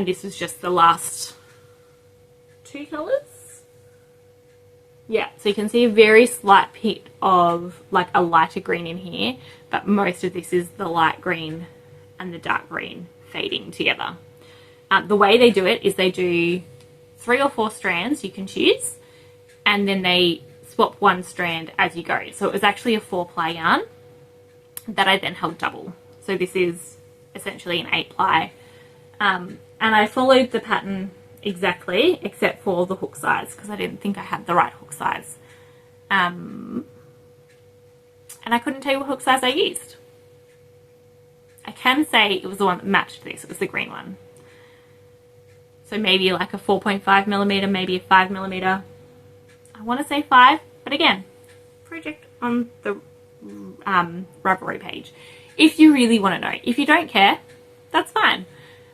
this was just the last 2 colours. Yeah, so you can see a very slight bit of like a lighter green in here, but most of this is the light green and the dark green fading together. The way they do it is they do 3 or 4 strands you can choose, and then they swap 1 strand as you go. So it was actually a 4-ply yarn that I then held double. So this is essentially an 8-ply. And I followed the pattern exactly, except for the hook size, because I didn't think I had the right hook size. And I couldn't tell you what hook size I used. I can say it was the one that matched this. It was the green one. So maybe like a 4.5mm, maybe a 5mm. I want to say 5, but again, project on the Ravelry page. If you really want to know. If you don't care, that's fine.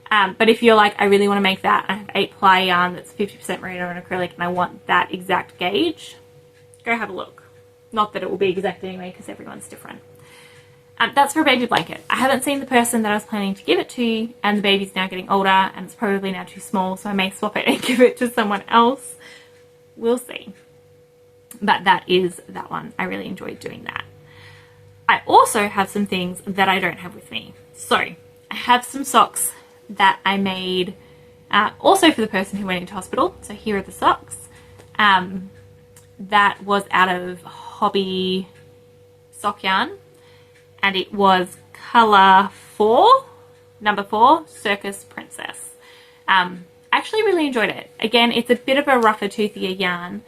But if you're like, I really want to make that, I have 8-ply yarn that's 50% merino and acrylic, and I want that exact gauge, go have a look. Not that it will be exact anyway, because everyone's different. That's for a baby blanket. I haven't seen the person that I was planning to give it to, and the baby's now getting older, and it's probably now too small, so I may swap it and give it to someone else. We'll see. But that is that one. I really enjoyed doing that. I also have some things that I don't have with me. So I have some socks that I made also for the person who went into hospital. So here are the socks. That was out of Hobby sock yarn, and it was colour 4, number 4, Circus Princess. I actually really enjoyed it. Again, it's a bit of a rougher, toothier yarn.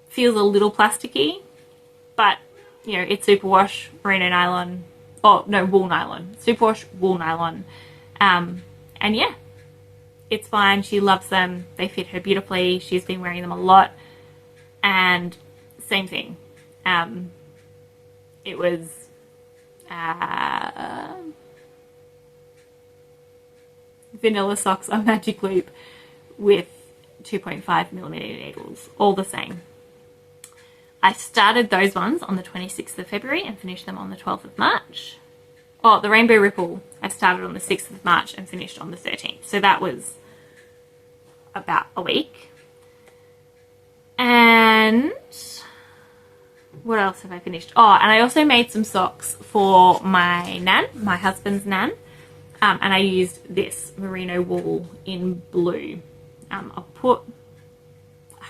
Feels a little plasticky, but you know, it's superwash, merino nylon, oh no, wool nylon, superwash, wool nylon. And yeah, it's fine. She loves them. They fit her beautifully. She's been wearing them a lot. And same thing. It was vanilla socks on magic loop with 2.5mm needles, all the same. I started those ones on the 26th of February and finished them on the 12th of March. Oh, the Rainbow Ripple, I started on the 6th of March and finished on the 13th. So that was about a week. And what else have I finished? Oh, and I also made some socks for my nan, my husband's nan. And I used this merino wool in blue. I hope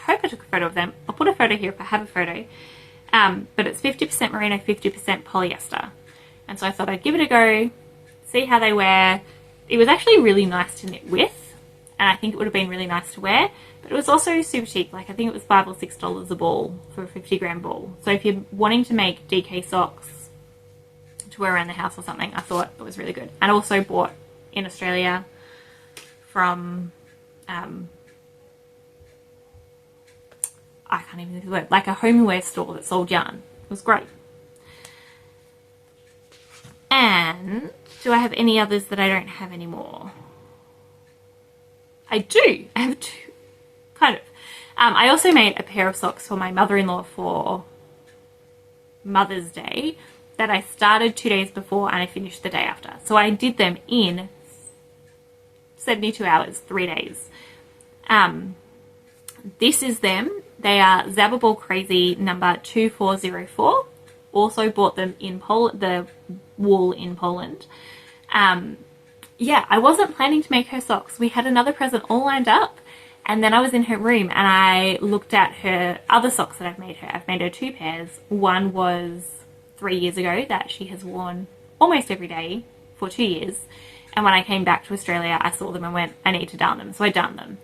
I took a photo of them. I'll put a photo here if I have a photo. But it's 50% merino, 50% polyester. And so I thought I'd give it a go, see how they wear. It was actually really nice to knit with, and I think it would have been really nice to wear, but it was also super cheap. Like I think it was $5 or $6 a ball for a 50 gram ball. So if you're wanting to make DK socks to wear around the house or something, I thought it was really good. And I also bought in Australia from, I can't even think of the word, like a homeware store that sold yarn. It was great. And do I have any others that I don't have anymore? I do. I have two, kind of. I also made a pair of socks for my mother-in-law for Mother's Day that I started 2 days before and I finished the day after. So I did them in 72 hours, 3 days. This is them. They are Zababall Crazy number 2404. Also bought them in the wool in Poland. Yeah, I wasn't planning to make her socks. We had another present all lined up, and then I was in her room and I looked at her other socks that I've made her. I've made her 2 pairs. One was 3 years ago that she has worn almost every day for 2 years. And when I came back to Australia, I saw them and went, I need to darn them. So I darned them.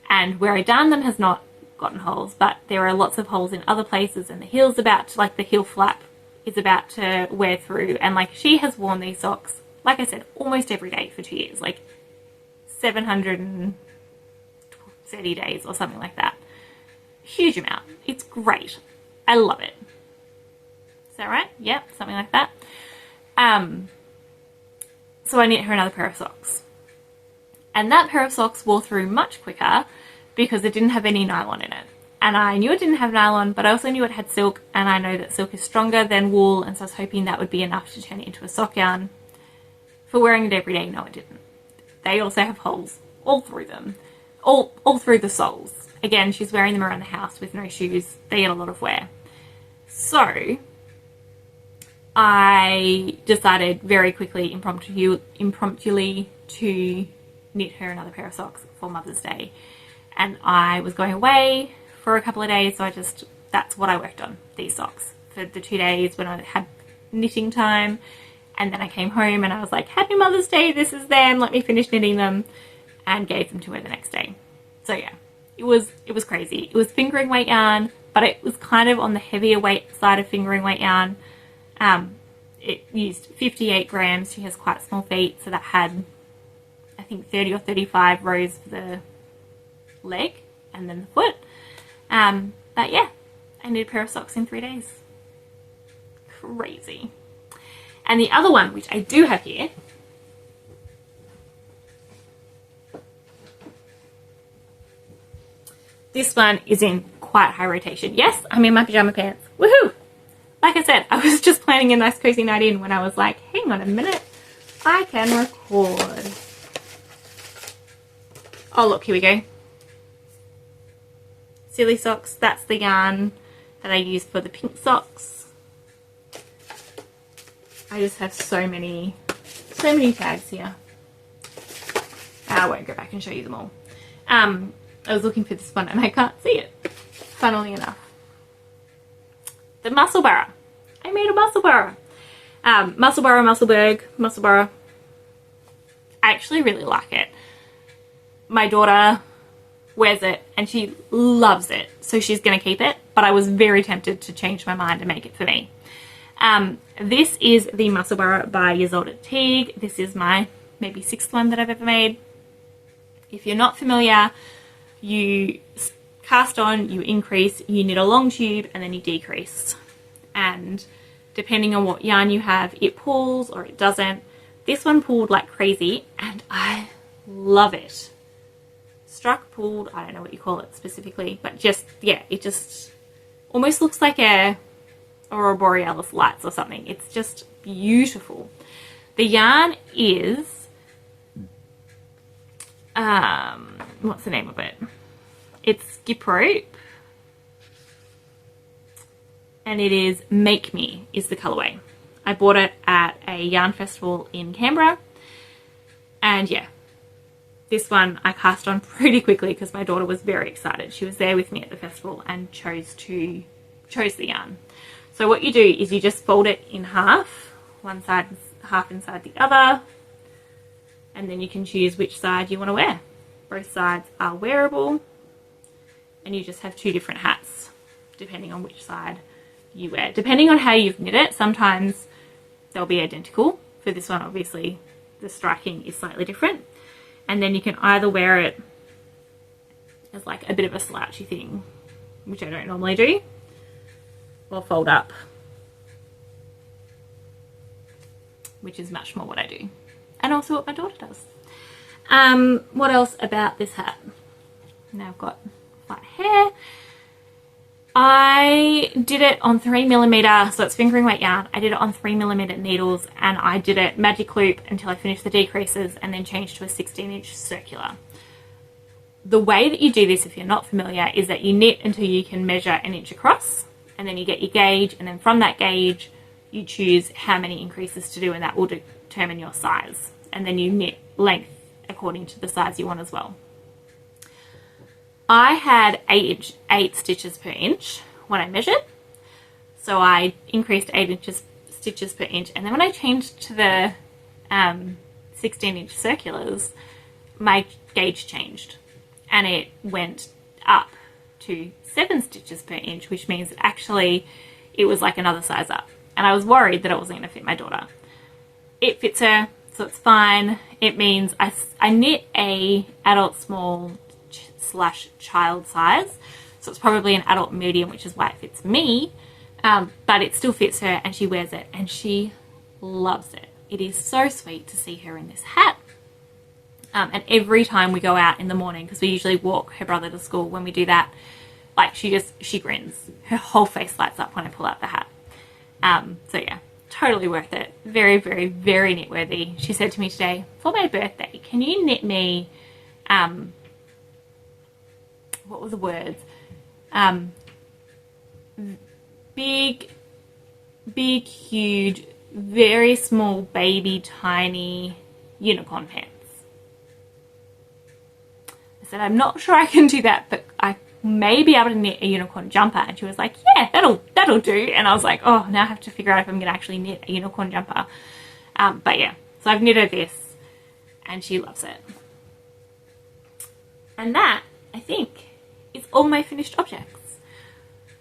And where I darned them has not gotten holes, but there are lots of holes in other places, and the heel's about to, like the heel flap is about to wear through. And like she has worn these socks, like I said, almost every day for 2 years, like 730 days or something like that. Huge amount. It's great. I love it. Is that right? Yep, something like that. So I knit her another pair of socks. And that pair of socks wore through much quicker because it didn't have any nylon in it. And I knew it didn't have nylon, but I also knew it had silk, and I know that silk is stronger than wool, and so I was hoping that would be enough to turn it into a sock yarn. For wearing it every day, no it didn't. They also have holes all through them, all through the soles. Again, she's wearing them around the house with no shoes. They get a lot of wear. So I decided very quickly, impromptuly to knit her another pair of socks for Mother's Day. And I was going away for a couple of days, so that's what I worked on, these socks, for the 2 days when I had knitting time. And then I came home and I was like, Happy Mother's Day, this is them, let me finish knitting them, and gave them to her the next day. So yeah, it was crazy. It was fingering weight yarn, but it was kind of on the heavier weight side of fingering weight yarn. It used 58 grams. She has quite small feet, so that had, I think, 30 or 35 rows for the leg and then the foot. But yeah, I knit a pair of socks in 3 days. Crazy. And the other one, which I do have here, this one is in quite high rotation. Yes, I'm in my pajama pants. Woohoo! Like I said, I was just planning a nice cozy night in when I was like, hang on a minute, I can record. Oh look, here we go. Silly socks, that's the yarn that I used for the pink socks. I just have so many tags here. I won't go back and show you them all. I was looking for this one and I can't see it, funnily enough. The Musselburgh. I made a Musselburgh. Musselburgh. I actually really like it. My daughter wears it and she loves it, so she's going to keep it, but I was very tempted to change my mind and make it for me. This is the Musselburgh by Ysolde Teague. This is my maybe 6th one that I've ever made. If you're not familiar, you cast on, you increase, you knit a long tube, and then you decrease. And depending on what yarn you have, it pulls or it doesn't. This one pulled like crazy and I love it. Struck, pulled, I don't know what you call it specifically, but just, yeah, it just almost looks like a Aurora Borealis lights or something. It's just beautiful. The yarn is, what's the name of it? It's Skip Rope, and it is Make Me is the colorway. I bought it at a yarn festival in Canberra, and yeah, this one I cast on pretty quickly because my daughter was very excited. She was there with me at the festival and chose the yarn. So what you do is you just fold it in half, one side half inside the other, and then you can choose which side you want to wear. Both sides are wearable, and you just have two different hats depending on which side you wear. Depending on how you've knit it, sometimes they'll be identical. For this one, obviously, the striking is slightly different. And then you can either wear it as like a bit of a slouchy thing, which I don't normally do, or fold up, which is much more what I do. And also what my daughter does. What else about this hat? Now I've got flat hair. I did it on 3mm, so it's fingering weight yarn. I did it on 3mm needles, and I did it magic loop until I finished the decreases and then changed to a 16-inch circular. The way that you do this, if you're not familiar, is that you knit until you can measure an inch across, and then you get your gauge, and then from that gauge you choose how many increases to do, and that will determine your size. And then you knit length according to the size you want as well. I had 8 stitches per inch when I measured, so I increased 8 stitches per inch, and then when I changed to the 16-inch circulars, my gauge changed and it went up to 7 stitches per inch, which means actually it was like another size up, and I was worried that it wasn't going to fit my daughter. It fits her, so it's fine. It means I knit a adult small / child size, so it's probably an adult medium, which is why it fits me, but it still fits her, and she wears it and she loves it. It is so sweet to see her in this hat, and every time we go out in the morning, because we usually walk her brother to school, when we do that, like she grins. Her whole face lights up when I pull out the hat. So yeah, totally worth it. Very, very, very knit worthy. She said to me today, for my birthday, can you knit me what were the words? Big, huge, very small, baby, tiny unicorn pants. I said, I'm not sure I can do that, but I may be able to knit a unicorn jumper. And she was like, yeah, that'll do. And I was like, oh, now I have to figure out if I'm going to actually knit a unicorn jumper. But yeah, so I've knitted this and she loves it. And that, I think, is all my finished objects.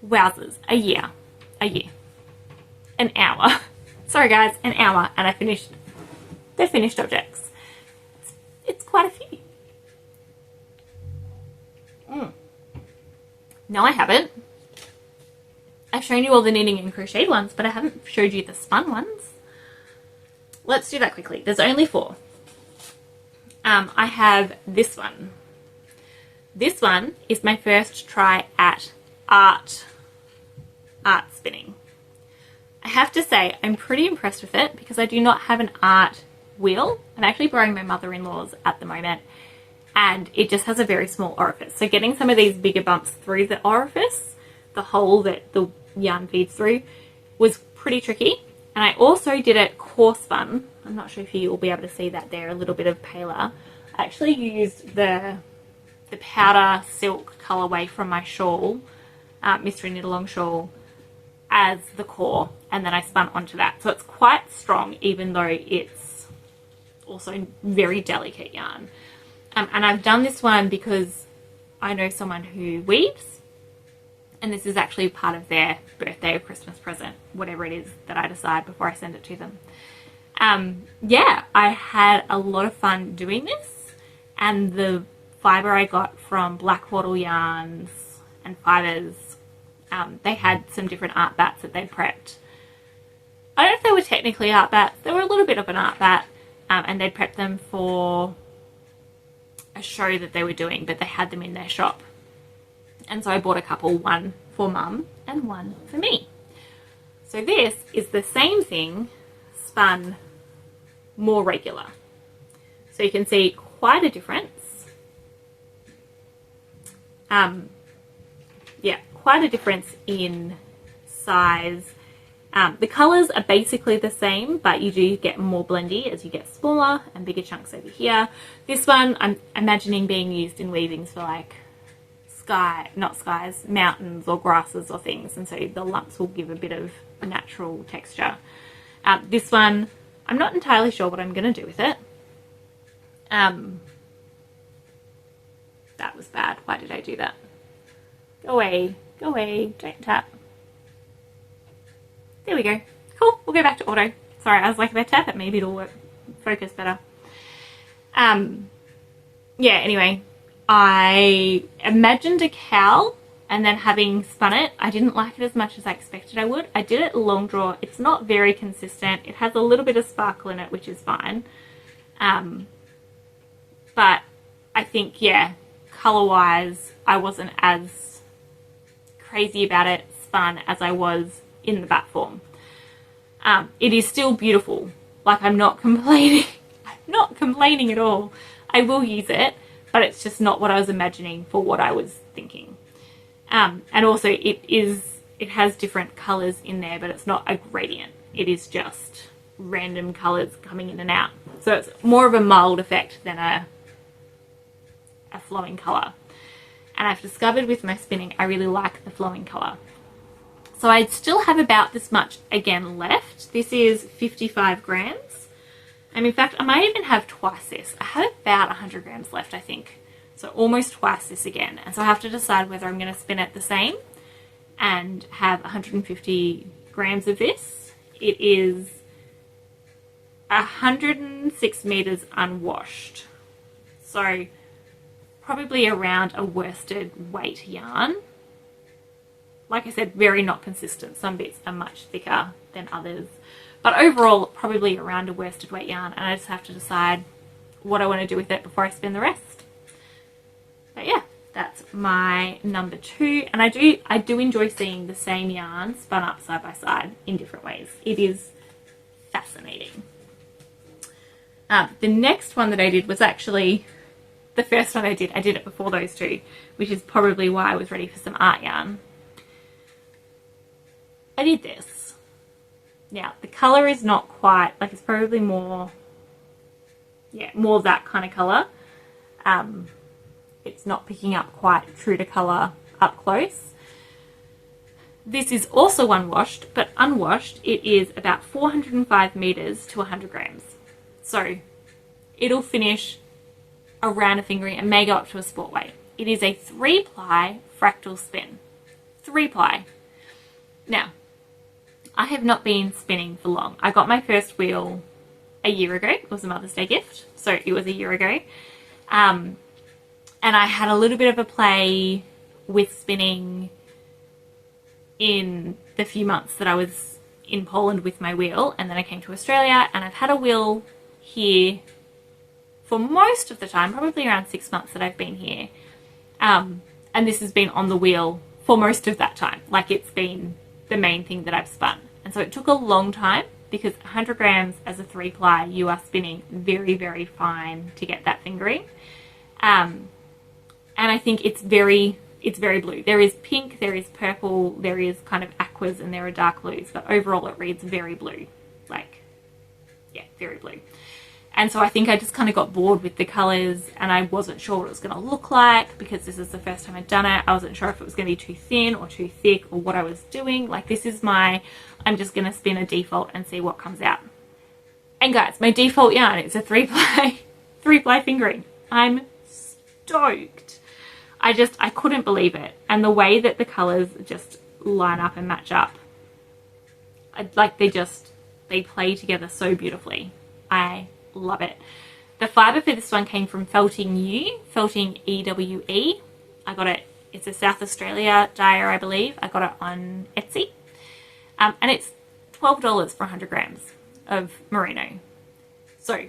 Wowzers, a year, an hour. Sorry guys, an hour, and I finished the finished objects. It's quite a few. No, I haven't. I've shown you all the knitting and crocheted ones, but I haven't showed you the spun ones. Let's do that quickly. There's only 4. I have this one. This one is my first try at art spinning. I have to say I'm pretty impressed with it because I do not have an art wheel. I'm actually borrowing my mother-in-law's at the moment, and it just has a very small orifice. So getting some of these bigger bumps through the orifice, the hole that the yarn feeds through, was pretty tricky. And I also did it core spun. I'm not sure if you will be able to see that there, a little bit of paler. I actually used the powder silk colorway from my shawl, Mystery Knit Along shawl, as the core, and then I spun onto that. So it's quite strong, even though it's also very delicate yarn. And I've done this one because I know someone who weaves, and this is actually part of their birthday or Christmas present, whatever it is that I decide before I send it to them. Yeah, I had a lot of fun doing this, and the fibre I got from Black Wattle Yarns and Fibres, they had some different art bats that they'd prepped. I don't know if they were technically art bats, they were a little bit of an art bat, and they'd prepped them for a show that they were doing, but they had them in their shop. And so I bought a couple, one for mum and one for me. So this is the same thing spun more regular. So you can see quite a difference. Yeah, quite a difference in size. The colours are basically the same, but you do get more blendy as you get smaller and bigger chunks over here. This one I'm imagining being used in weavings for like mountains or grasses or things, and so the lumps will give a bit of natural texture. This one, I'm not entirely sure what I'm going to do with it. That was bad. Why did I do that? Go away, don't tap. There we go. Cool, we'll go back to auto. Sorry, I was like, if I tap it, maybe it'll work, focus better. Yeah, anyway, I imagined a cowl, and then having spun it, I didn't like it as much as I expected I would. I did it long draw. It's not very consistent. It has a little bit of sparkle in it, which is fine. But I think, yeah, colour-wise, I wasn't as crazy about it spun as I was in the bat form. It is still beautiful. Like, I'm not complaining. I'm not complaining at all. I will use it, but it's just not what I was imagining for what I was thinking. And also it has different colours in there, but it's not a gradient. It is just random colours coming in and out. So it's more of a mild effect than a flowing colour. And I've discovered with my spinning, I really like the flowing colour. So I still have about this much again left. This is 55 grams. And in fact, I might even have twice this. I have about 100 grams left, I think. So almost twice this again. And so I have to decide whether I'm going to spin it the same and have 150 grams of this. It is 106 meters unwashed. So probably around a worsted weight yarn. Like I said, very not consistent. Some bits are much thicker than others. But overall, probably around a worsted weight yarn. And I just have to decide what I want to do with it before I spin the rest. But yeah, that's my number 2. And I do enjoy seeing the same yarn spun up side by side in different ways. It is fascinating. The next one that I did was actually the first one I did. I did it before those two, which is probably why I was ready for some art yarn. I did this. Now, the colour is not quite, like, it's probably more, yeah, more that kind of colour. It's not picking up quite true to colour up close. This is also unwashed, but unwashed, it is about 405 meters to 100 grams. So it'll finish around a fingering and may go up to a sport weight. It is a 3-ply fractal spin. 3-ply. Now, I have not been spinning for long. I got my first wheel a year ago. It was a Mother's Day gift, so it was a year ago. And I had a little bit of a play with spinning in the few months that I was in Poland with my wheel, and then I came to Australia, and I've had a wheel here for most of the time, probably around 6 months that I've been here. And this has been on the wheel for most of that time. Like, it's been the main thing that I've spun. And so it took a long time, because 100 grams as a 3-ply, you are spinning very, very fine to get that fingering. And I think it's very blue. There is pink, there is purple, there is kind of aquas, and there are dark blues, but overall it reads very blue. Like, yeah, very blue. And so I think I just kind of got bored with the colours, and I wasn't sure what it was going to look like, because this is the first time I'd done it. I wasn't sure if it was going to be too thin or too thick, or what I was doing. Like, this is I'm just going to spin a default and see what comes out. And guys, my default yarn is a 3-ply fingering. I'm stoked. I couldn't believe it. And the way that the colours just line up and match up, they play together so beautifully. I love it. The fibre for this one came from Felting EWE. I got it, it's a South Australia dyer, I believe. I got it on Etsy. And it's $12 for 100 grams of merino. So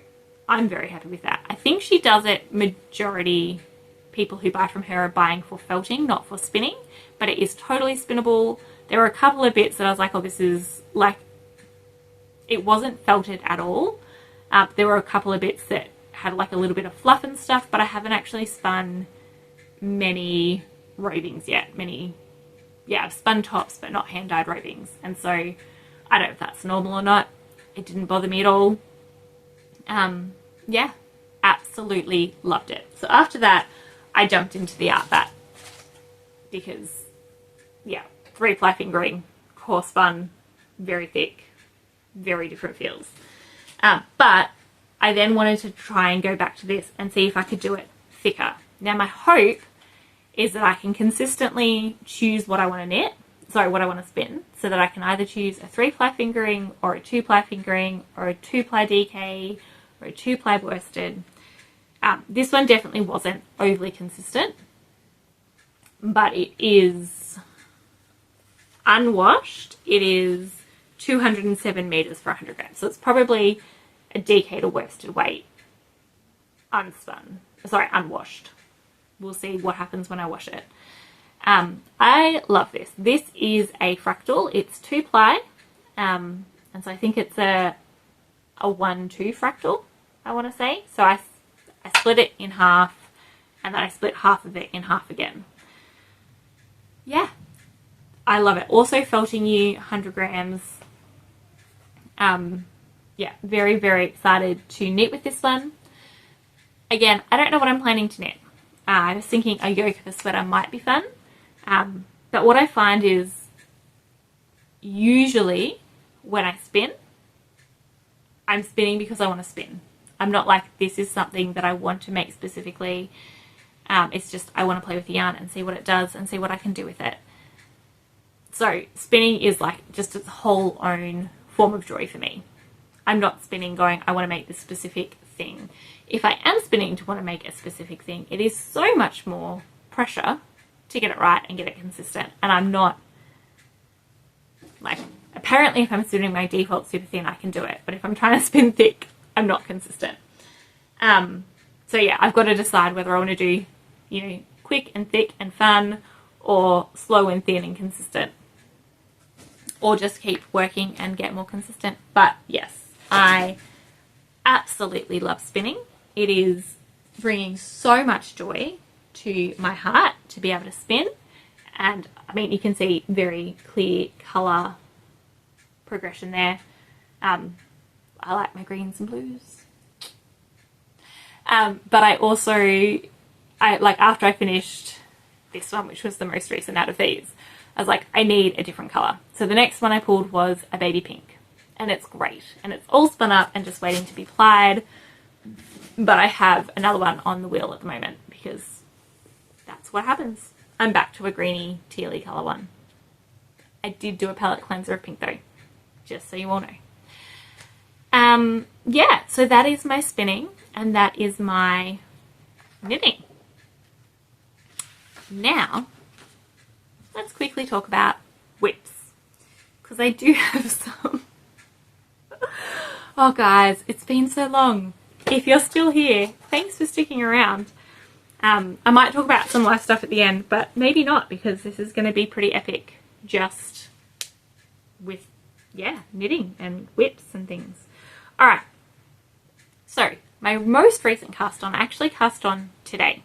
I'm very happy with that. I think she does it, majority people who buy from her are buying for felting, not for spinning, but it is totally spinnable. There were a couple of bits that I was like, oh, this is like, it wasn't felted at all. There were a couple of bits that had like a little bit of fluff and stuff, but I haven't actually spun many rovings yet. I've spun tops, but not hand-dyed rovings. And so I don't know if that's normal or not. It didn't bother me at all. Yeah, absolutely loved it. So after that, I jumped into the art bat because, yeah, 3-ply fingering, coarse spun, very thick, very different feels. But I then wanted to try and go back to this and see if I could do it thicker. Now my hope is that I can consistently choose what I want to knit, what I want to spin, so that I can either choose a 3-ply fingering or a 2-ply fingering or a 2-ply DK or a 2-ply worsted. This one definitely wasn't overly consistent, but it is unwashed. It is 207 meters for 100 grams. So it's probably a DK to worsted weight unwashed. We'll see what happens when I wash it. I love this. This is a fractal. It's 2-ply. And so I think it's a 1-2 fractal, I want to say. So I split it in half, and then I split half of it in half again. Yeah, I love it. Also felting you 100 grams. Yeah, very, very excited to knit with this one. Again, I don't know what I'm planning to knit. I was thinking a yoke of a sweater might be fun. But what I find is usually when I spin, I'm spinning because I want to spin. I'm not like, this is something that I want to make specifically. It's just I want to play with the yarn and see what it does and see what I can do with it. So spinning is like just its whole own form of joy for me. I'm not spinning going, I want to make this specific thing. If I am spinning to want to make a specific thing, it is so much more pressure to get it right and get it consistent. And I'm not, like, apparently if I'm spinning my default super thin, I can do it. But if I'm trying to spin thick, I'm not consistent. So yeah, I've got to decide whether I want to do, you know, quick and thick and fun, or slow and thin and consistent, or just keep working and get more consistent. But yes, I absolutely love spinning. It is bringing so much joy to my heart to be able to spin. And I mean, you can see very clear color progression there. I like my greens and blues. But I also, after I finished this one, which was the most recent out of these, I was like, I need a different color. So the next one I pulled was a baby pink, and it's great. And it's all spun up and just waiting to be plied. But I have another one on the wheel at the moment because that's what happens. I'm back to a greeny tealy color one. I did do a palette cleanser of pink though, just so you all know. Yeah, so that is my spinning and that is my knitting. Now, let's quickly talk about whips, because I do have some. Oh guys, it's been so long. If you're still here, thanks for sticking around. I might talk about some life stuff at the end, but maybe not, because this is going to be pretty epic just with, yeah, knitting and whips and things. All right, so my most recent cast on, I actually cast on today.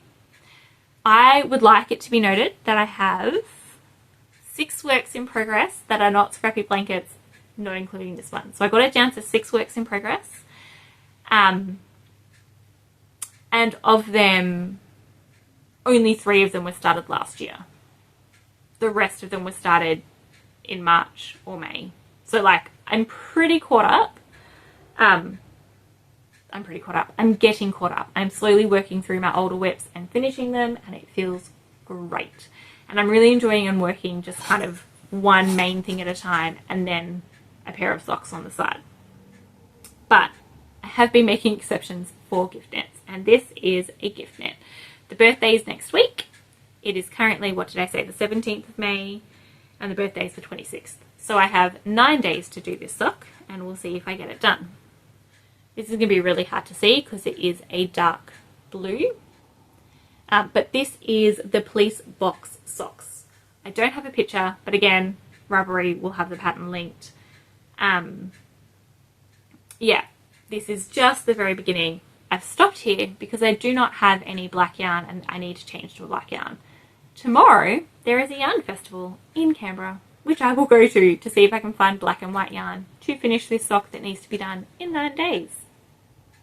I would like it to be noted that I have 6 works in progress that are not scrappy blankets, not including this one. So I got it down to 6 works in progress. And of them, only 3 of them were started last year. The rest of them were started in March or May. So like, I'm pretty caught up. I'm getting caught up. I'm slowly working through my older whips and finishing them, and it feels great. And I'm really enjoying and working just kind of one main thing at a time and then a pair of socks on the side. But I have been making exceptions for gift knits, and this is a gift knit. The birthday is next week. It is currently, what did I say, the 17th of May, and the birthday is the 26th. So I have 9 days to do this sock, and we'll see if I get it done. This is going to be really hard to see because it is a dark blue. But this is the Police Box Socks. I don't have a picture, but again, Ravelry will have the pattern linked. Yeah, this is just the very beginning. I've stopped here because I do not have any black yarn and I need to change to a black yarn. Tomorrow there is a yarn festival in Canberra, which I will go to see if I can find black and white yarn to finish this sock that needs to be done in 9 days.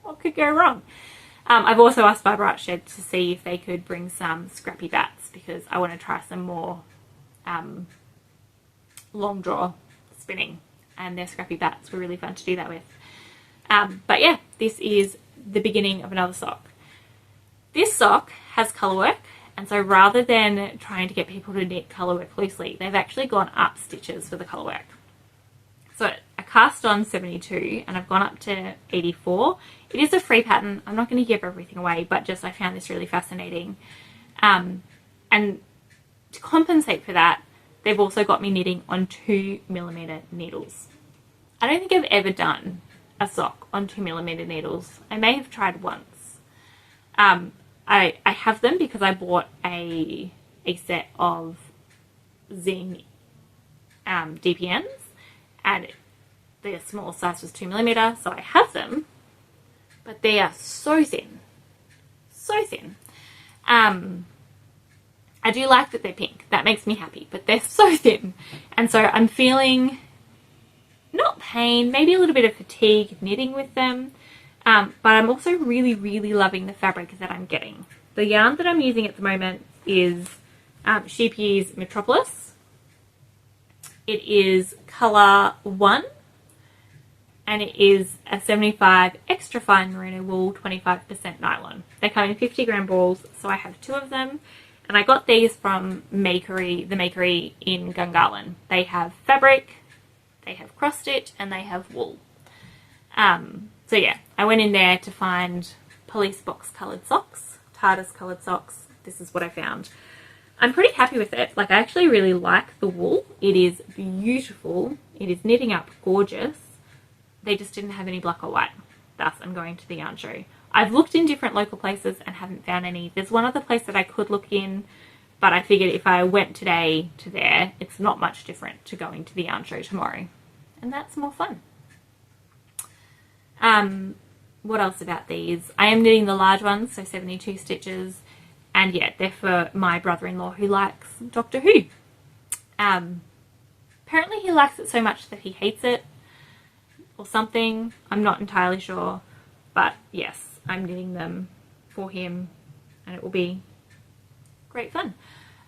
What could go wrong? I've also asked Fibre Art Shed to see if they could bring some scrappy bats because I want to try some more long draw spinning, and their scrappy bats were really fun to do that with. But yeah, this is the beginning of another sock. This sock has colour work, and so rather than trying to get people to knit colour work loosely, they've actually gone up stitches for the colour work. So I cast on 72 and I've gone up to 84. It is a free pattern. I'm not going to give everything away, but just I found this really fascinating. And to compensate for that, they've also got me knitting on 2mm needles. I don't think I've ever done a sock on 2mm needles. I may have tried once. I have them because I bought a set of Zing DPNs, and their small size was 2mm, so I have them, but they are so thin, so thin. I do like that they're pink. That makes me happy, but they're so thin, and so I'm feeling not pain, maybe a little bit of fatigue knitting with them, but I'm also really, really loving the fabric that I'm getting. The yarn that I'm using at the moment is Sheepy's Metropolis. It is colour 1, and it is a 75 extra fine merino wool, 25% nylon. They come in 50 gram balls, so I have 2 of them, and I got these from the Makery in Gungahlin. They have fabric, they have cross stitch, and they have wool. So yeah, I went in there to find police box coloured socks, TARDIS coloured socks. This is what I found. I'm pretty happy with it. Like, I actually really like the wool. It is beautiful. It is knitting up gorgeous. They just didn't have any black or white. Thus, I'm going to the yarn show. I've looked in different local places and haven't found any. There's one other place that I could look in, but I figured if I went today to there, it's not much different to going to the yarn show tomorrow. And that's more fun. What else about these? I am knitting the large ones, so 72 stitches. And yeah, they're for my brother-in-law who likes Doctor Who. Apparently he likes it so much that he hates it or something. I'm not entirely sure. But yes, I'm knitting them for him and it will be great fun.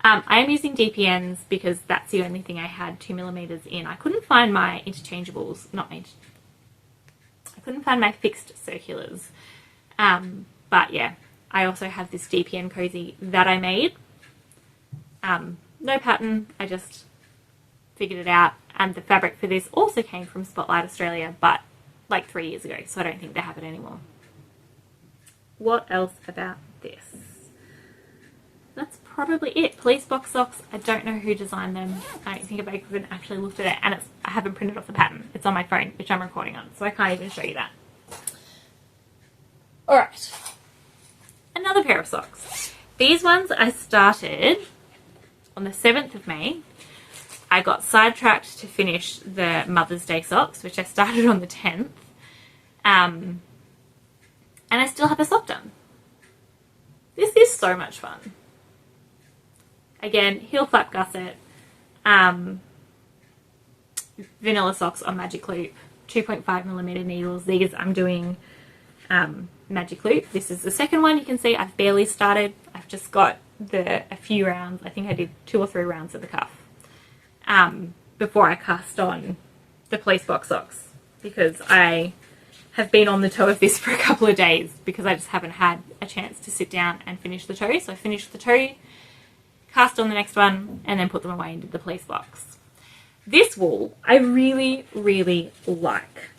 I am using DPNs because that's the only thing I had 2mm in. I couldn't find my interchangeables, I couldn't find my fixed circulars. But yeah, I also have this DPN cozy that I made. No pattern, I just figured it out. And the fabric for this also came from Spotlight Australia, but like 3 years ago, so I don't think they have it anymore. What else about this? That's probably it. Police box socks, I don't know who designed them. I don't think I've even actually looked at it, and I haven't printed off the pattern. It's on my phone, which I'm recording on, so I can't even show you that. Alright. Another pair of socks. These ones I started on the 7th of May. I got sidetracked to finish the Mother's Day socks, which I started on the 10th. And I still have a sock done. This is so much fun. Again, heel flap gusset, vanilla socks on magic loop, 2.5mm needles. These I'm doing magic loop. This is the second one. You can see I've barely started. I've just got a few rounds. I think I did 2 or 3 rounds of the cuff before I cast on the police box socks, because I have been on the toe of this for a couple of days because I just haven't had a chance to sit down and finish the toe. So I finished the toe, cast on the next one, and then put them away into the police box. This wool I really, really like.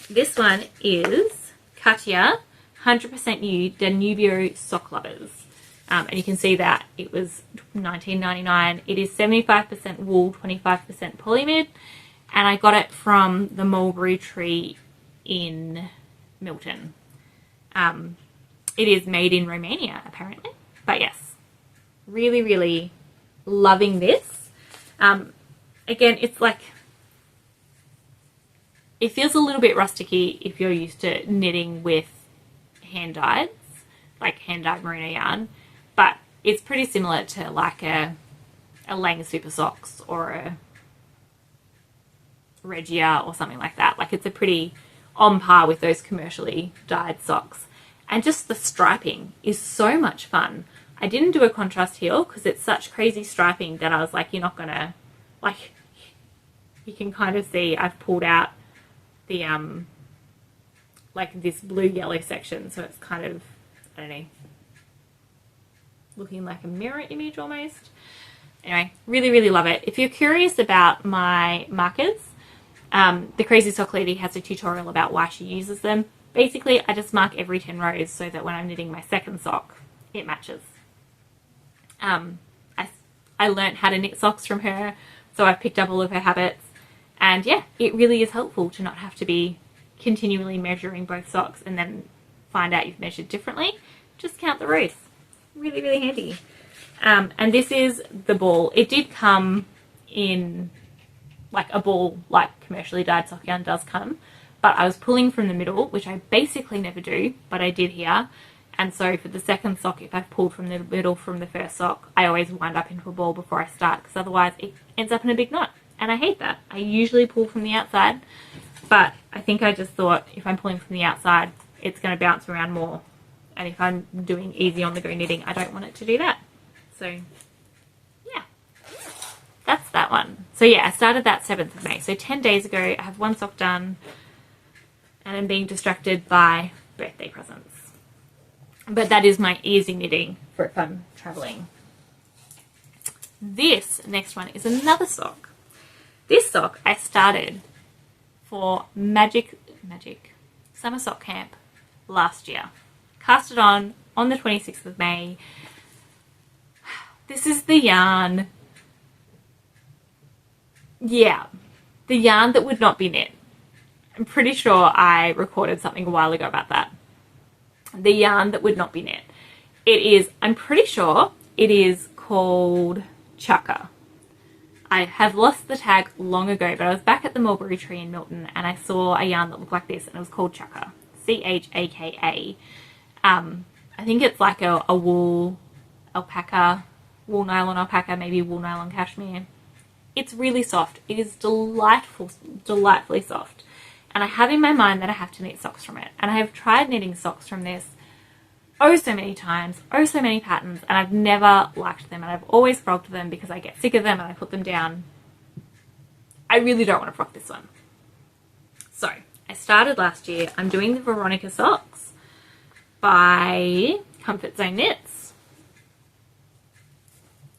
This one is Katia 100% new Danubio Sock Lovers. And you can see that it was $19.99. It is 75% wool, 25% polymid, and I got it from the Mulberry Tree in Milton. It is made in Romania, apparently. But yes, really, really loving this. Again, it's like, It feels a little bit rusticy if you're used to knitting with hand dyed, like hand dyed merino yarn, but it's pretty similar to like a Lang Super Socks or a Regia or something like that. Like it's a pretty on par with those commercially dyed socks. And just the striping is so much fun. I didn't do a contrast heel because it's such crazy striping that I was like, you're not gonna, like, you can kind of see I've pulled out the like this blue yellow section, so it's kind of, I don't know, looking like a mirror image almost. Anyway, really, really love it. If you're curious about my markers, the Crazy Sock Lady has a tutorial about why she uses them. Basically, I just mark every 10 rows so that when I'm knitting my second sock, it matches. I learned how to knit socks from her, so I've picked up all of her habits. And yeah, it really is helpful to not have to be continually measuring both socks and then find out you've measured differently. Just count the rows. Really, really handy. And this is the ball. It did come in like a ball, like commercially dyed sock yarn does come, but I was pulling from the middle, which I basically never do, but I did here. And so for the second sock, if I've pulled from the middle from the first sock, I always wind up into a ball before I start, because otherwise it ends up in a big knot. And I hate that. I usually pull from the outside, but I think I just thought if I'm pulling from the outside, it's going to bounce around more. And if I'm doing easy on the go knitting, I don't want it to do that. So yeah, that's that one. So yeah, I started that 7th of May. So 10 days ago, I have one sock done and I'm being distracted by birthday presents. But that is my easy knitting for if I'm traveling. This next one is another sock. This sock I started for Magic Summer Sock Camp last year. Cast it on the 26th of May. This is the yarn. Yeah, the yarn that would not be knit. I'm pretty sure I recorded something a while ago about that. The yarn that would not be knit. It is, I'm pretty sure it is called Chukka. I have lost the tag long ago, but I was back at the Mulberry Tree in Milton and I saw a yarn that looked like this and it was called Chukka. C-H-A-K-A. I think it's like a wool alpaca, wool nylon alpaca, maybe wool nylon cashmere. It's really soft. It is delightfully soft. And I have in my mind that I have to knit socks from it. And I have tried knitting socks from this oh so many times, oh so many patterns, and I've never liked them. And I've always frogged them because I get sick of them and I put them down. I really don't want to frock this one. So I started last year. I'm doing the Veronica socks by Comfort Zone Knits.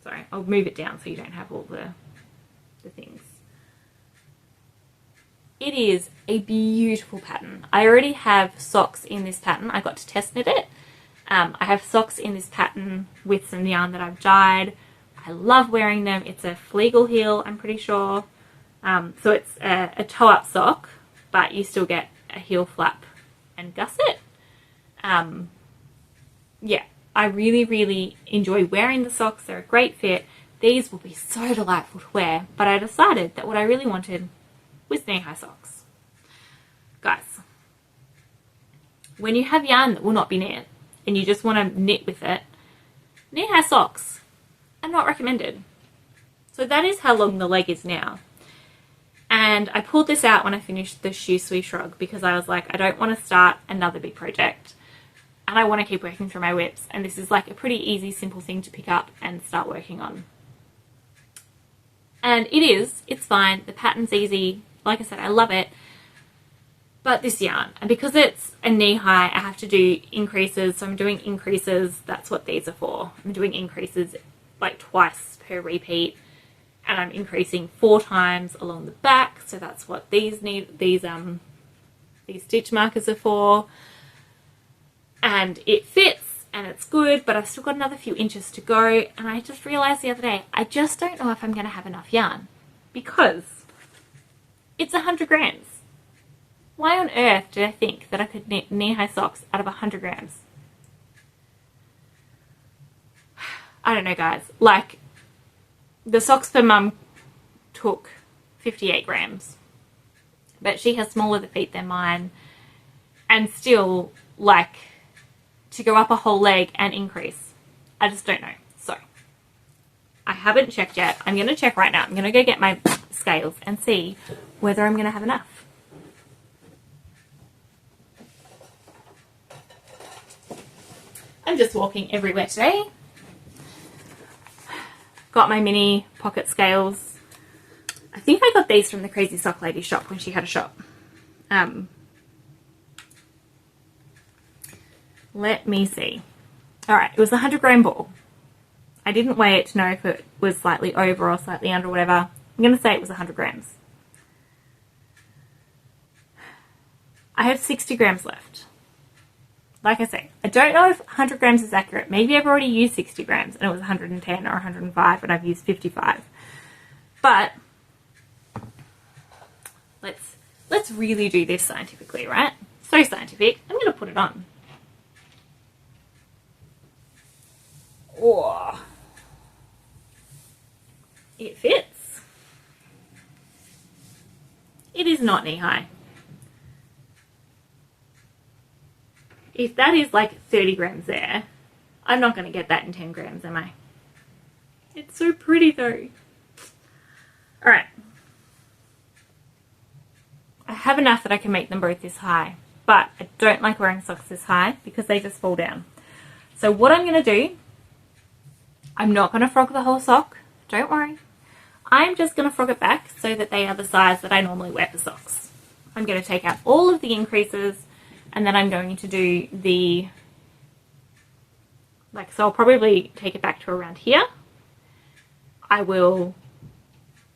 Sorry, I'll move it down so you don't have all the things. It is a beautiful pattern. I already have socks in this pattern. I got to test knit it. I have socks in this pattern with some yarn that I've dyed. I love wearing them. It's a Flegel heel, I'm pretty sure. So it's a toe-up sock, but you still get a heel flap and gusset. Yeah, I really, really enjoy wearing the socks. They're a great fit. These will be so delightful to wear, but I decided that what I really wanted was knee-high socks. Guys, when you have yarn that will not be knit and you just want to knit with it, knee-high socks are not recommended. So that is how long the leg is now. And I pulled this out when I finished the Shoe Sui Shrug because I was like, I don't want to start another big project and I want to keep working through my whips, and this is like a pretty easy, simple thing to pick up and start working on. And it's fine. The pattern's easy. Like I said, I love it. But this yarn, and because it's a knee high, I have to do increases. So I'm doing increases. That's what these are for. I'm doing increases like twice per repeat. And I'm increasing 4 times along the back. So that's what these stitch markers are for. And it fits and it's good, but I've still got another few inches to go. And I just realized the other day, I just don't know if I'm going to have enough yarn because it's 100 grams. Why on earth did I think that I could knit knee-high socks out of 100 grams? I don't know, guys. Like, the socks for Mum took 58 grams. but she has smaller feet than mine, and still like to go up a whole leg and increase. I just don't know. So I haven't checked yet. I'm going to check right now. I'm going to go get my scales and see whether I'm going to have enough. I'm just walking everywhere today. Got my mini pocket scales. I think I got these from the Crazy Sock Lady shop when she had a shop. Let me see. Alright, it was a 100-gram ball. I didn't weigh it to know if it was slightly over or slightly under or whatever. I'm going to say it was 100 grams. I have 60 grams left. Like I say, I don't know if 100 grams is accurate. Maybe I've already used 60 grams and it was 110 or 105 and I've used 55. But let's really do this scientifically, right? So scientific. I'm going to put it on. Oh, it fits. It is not knee high. If that is like 30 grams there, I'm not going to get that in 10 grams, am I? It's so pretty though. Alright. I have enough that I can make them both this high, but I don't like wearing socks this high because they just fall down. So what I'm going to do, I'm not going to frog the whole sock, don't worry. I'm just going to frog it back so that they are the size that I normally wear for socks. I'm going to take out all of the increases and then I'm going to do the, so I'll probably take it back to around here. I will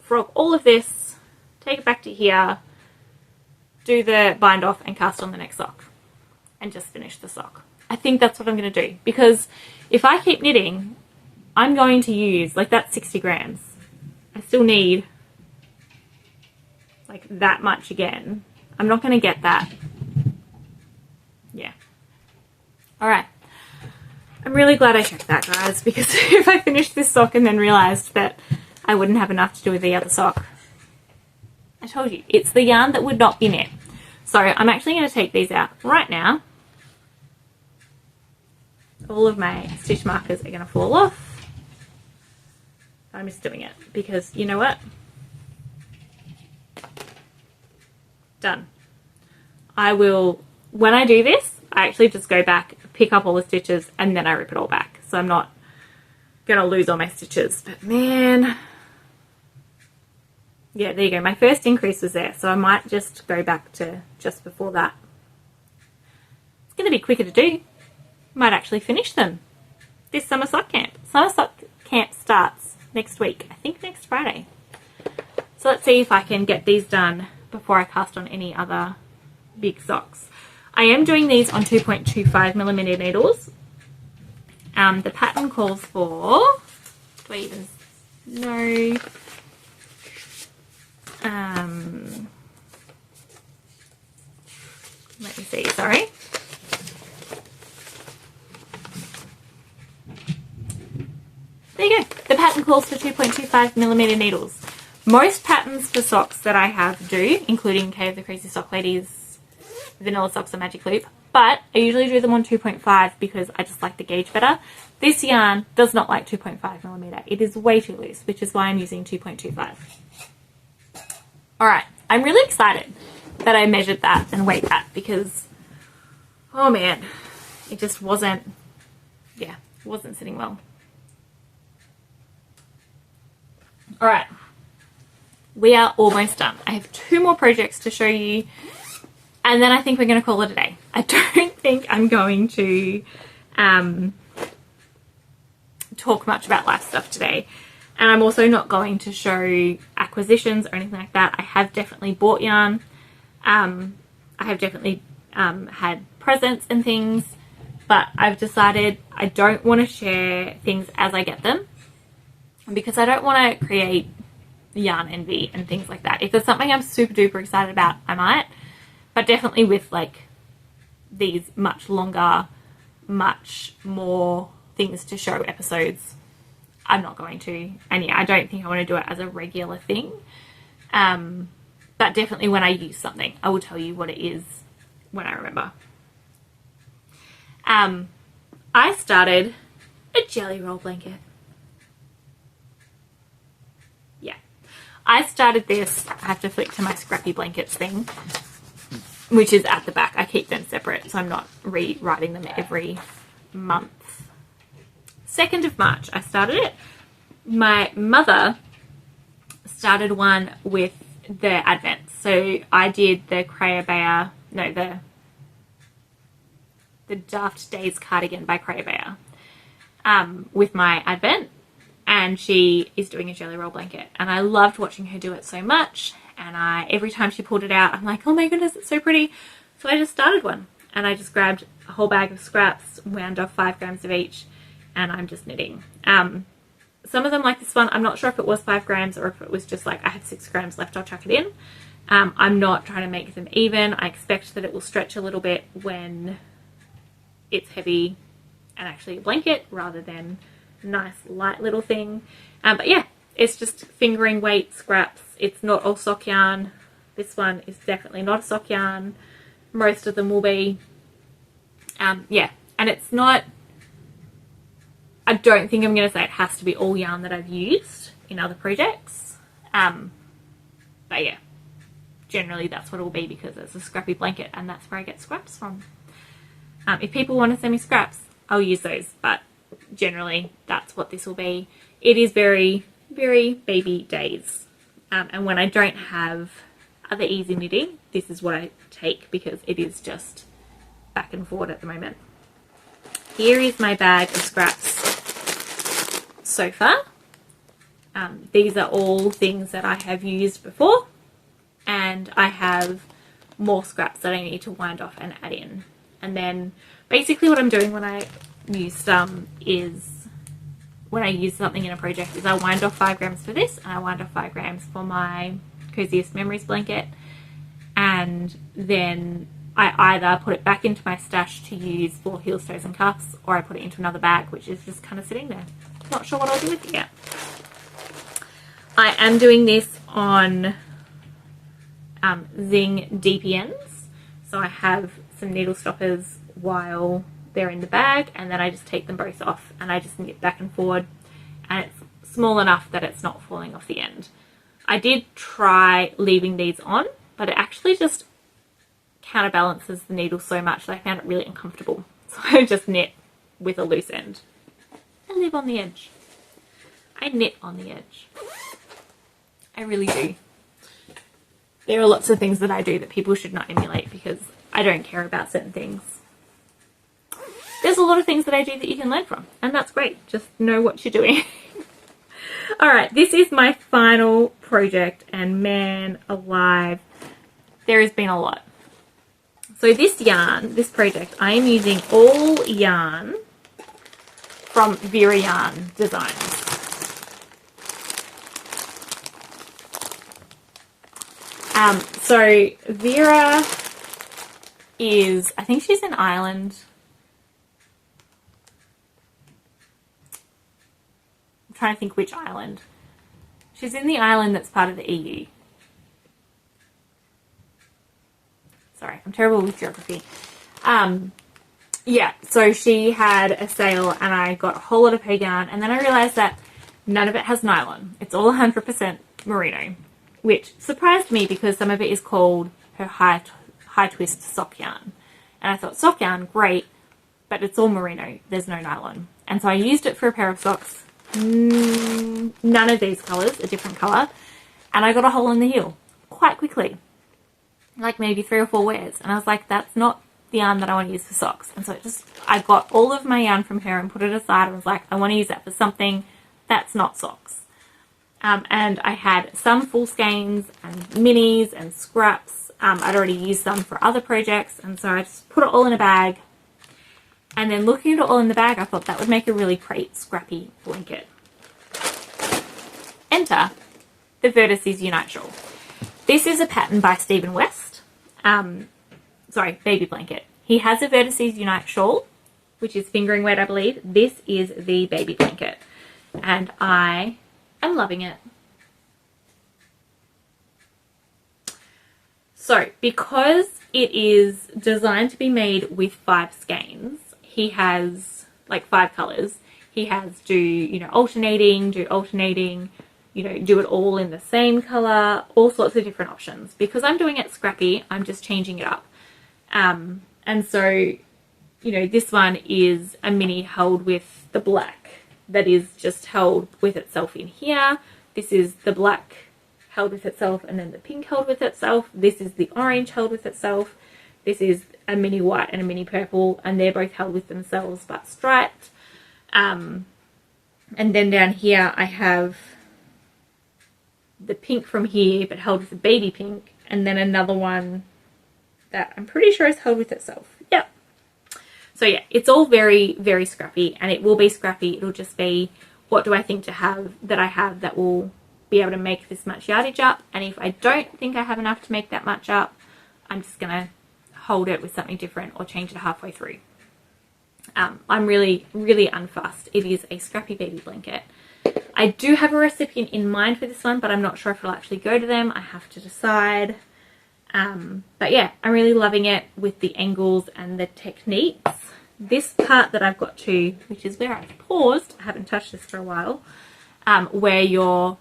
frog all of this, take it back to here, do the bind off and cast on the next sock and just finish the sock. I think that's what I'm going to do because if I keep knitting, I'm going to use, that's 60 grams. I still need that much again. I'm not going to get that. Yeah. Alright. I'm really glad I checked that, guys, because if I finished this sock and then realised that I wouldn't have enough to do with the other sock, I told you, it's the yarn that would not be knit. So I'm actually going to take these out right now. All of my stitch markers are going to fall off. I'm just doing it because you know what? Done. I will, when I do this, I actually just go back, pick up all the stitches, and then I rip it all back. So I'm not going to lose all my stitches. But man, yeah, there you go. My first increase was there, so I might just go back to just before that. It's going to be quicker to do. Might actually finish them this summer sock camp. Summer sock camp starts next week. I think next Friday. So let's see if I can get these done before I cast on any other big socks. I am doing these on 2.25mm needles. The pattern calls for, do I even know? Let me see, sorry. There you go. The pattern calls for 2.25mm needles. Most patterns for socks that I have do, including Kay of the Crazy Sock Ladies, Vanilla Socks and Magic Loop, but I usually do them on 2.5 because I just like the gauge better. This yarn does not like 2.5mm. It is way too loose, which is why I'm using 2.25. Alright, I'm really excited that I measured that and weighed that because, oh man, it just wasn't, yeah, it wasn't sitting well. Alright, we are almost done. I have 2 more projects to show you and then I think we're going to call it a day. I don't think I'm going to talk much about life stuff today. And I'm also not going to show acquisitions or anything like that. I have definitely bought yarn. I have definitely had presents and things. But I've decided I don't want to share things as I get them. Because I don't want to create yarn envy and things like that. If there's something I'm super duper excited about, I might. But definitely with these much longer, much more things to show episodes, I'm not going to. And yeah, I don't think I want to do it as a regular thing. but definitely when I use something, I will tell you what it is when I remember. I started a jelly roll blanket. Yeah, I started this. I have to flick to my scrappy blankets thing, which is at the back. I keep them separate, so I'm not rewriting them every month. 2nd of March, I started it. My mother started one with the Advent. So I did the Crayabaya, no, the Daft Days cardigan by Crayabaya with my Advent, and she is doing a jelly roll blanket, and I loved watching her do it so much, and every time she pulled it out, I'm like, oh my goodness, it's so pretty. So I just started one, and I just grabbed a whole bag of scraps, wound off 5 grams of each, and I'm just knitting. Some of them, like this one, I'm not sure if it was 5 grams or if it was just like I have 6 grams left, I'll chuck it in. I'm not trying to make them even. I expect that it will stretch a little bit when it's heavy and actually a blanket rather than a nice light little thing. But yeah, it's just fingering weight scraps. It's not all sock yarn. This one is definitely not a sock yarn. Most of them will be. Yeah, and it's not, I don't think I'm going to say it has to be all yarn that I've used in other projects. But yeah, generally that's what it will be because it's a scrappy blanket and that's where I get scraps from. If people want to send me scraps, I'll use those, but generally that's what this will be. It is very, very baby days. And when I don't have other easy knitting, this is what I take because it is just back and forward at the moment. Here is my bag of scraps so far. These are all things that I have used before, and I have more scraps that I need to wind off and add in. And then basically what I'm doing when I use something in a project is I wind off 5 grams for this, and I wind off 5 grams for my Coziest Memories blanket, and then I either put it back into my stash to use for heels, toes and cuffs, or I put it into another bag which is just kind of sitting there. Not sure what I'll do with it yet. I am doing this on Zing DPNs, so I have some needle stoppers while they're in the bag, and then I just take them both off and I just knit back and forward, and it's small enough that it's not falling off the end. I did try leaving these on, but it actually just counterbalances the needle so much that I found it really uncomfortable. So I just knit with a loose end. I live on the edge. I knit on the edge. I really do. There are lots of things that I do that people should not emulate because I don't care about certain things. There's a lot of things that I do that you can learn from, and that's great. Just know what you're doing. Alright, this is my final project, and man alive, there has been a lot. So this yarn, this project, I am using all yarn from Vera Yarn Designs. So Vera is, I think she's in Ireland. I'm trying to think which island. She's in the island that's part of the EU. Sorry, I'm terrible with geography. Yeah, so she had a sale and I got a whole lot of her yarn, and then I realized that none of it has nylon. It's all 100% merino, which surprised me because some of it is called her high twist sock yarn. And I thought, sock yarn, great, but it's all merino. There's no nylon. And so I used it for a pair of socks. None of these colours, a different colour. And I got a hole in the heel quite quickly. Like maybe 3 or 4 wears. And I was like, that's not the yarn that I want to use for socks. And so I got all of my yarn from her and put it aside and was like, I want to use that for something that's not socks. And I had some full skeins and minis and scraps. I'd already used some for other projects, and so I just put it all in a bag. And then looking at it all in the bag, I thought that would make a really great scrappy blanket. Enter the Vertices Unite Shawl. This is a pattern by Stephen West. Sorry, baby blanket. He has a Vertices Unite Shawl, which is fingering weight, I believe. This is the baby blanket, and I am loving it. So because it is designed to be made with 5 skeins, he has like 5 colours. He has do alternating, do it all in the same colour, all sorts of different options. Because I'm doing it scrappy, I'm just changing it up. And so, this one is a mini held with the black that is just held with itself in here. This is the black held with itself, and then the pink held with itself. This is the orange held with itself. This is a mini white and a mini purple, and they're both held with themselves but striped. And then down here I have the pink from here but held with a baby pink, and then another one that I'm pretty sure is held with itself. Yep. So yeah, it's all very, very scrappy, and it will be scrappy. It'll just be, what do I think to have that I have that will be able to make this much yardage up, and if I don't think I have enough to make that much up, I'm just gonna hold it with something different or change it halfway through. I'm really, really unfussed. It is a scrappy baby blanket. I do have a recipient in mind for this one, but I'm not sure if it'll actually go to them. I have to decide. But yeah, I'm really loving it with the angles and the techniques. This part that I've got to, which is where I've paused, I haven't touched this for a while, where you're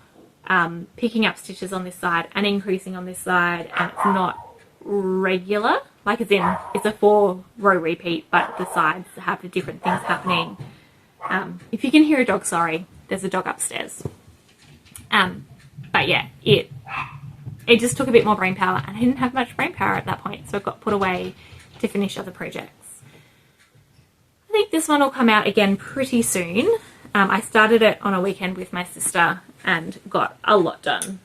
picking up stitches on this side and increasing on this side, and it's not regular, like as in it's a 4-row repeat, but the sides have the different things happening. If you can hear a dog, sorry, there's a dog upstairs. But yeah, it just took a bit more brain power, and I didn't have much brain power at that point, so it got put away to finish other projects. I think this one will come out again pretty soon. I started it on a weekend with my sister and got a lot done,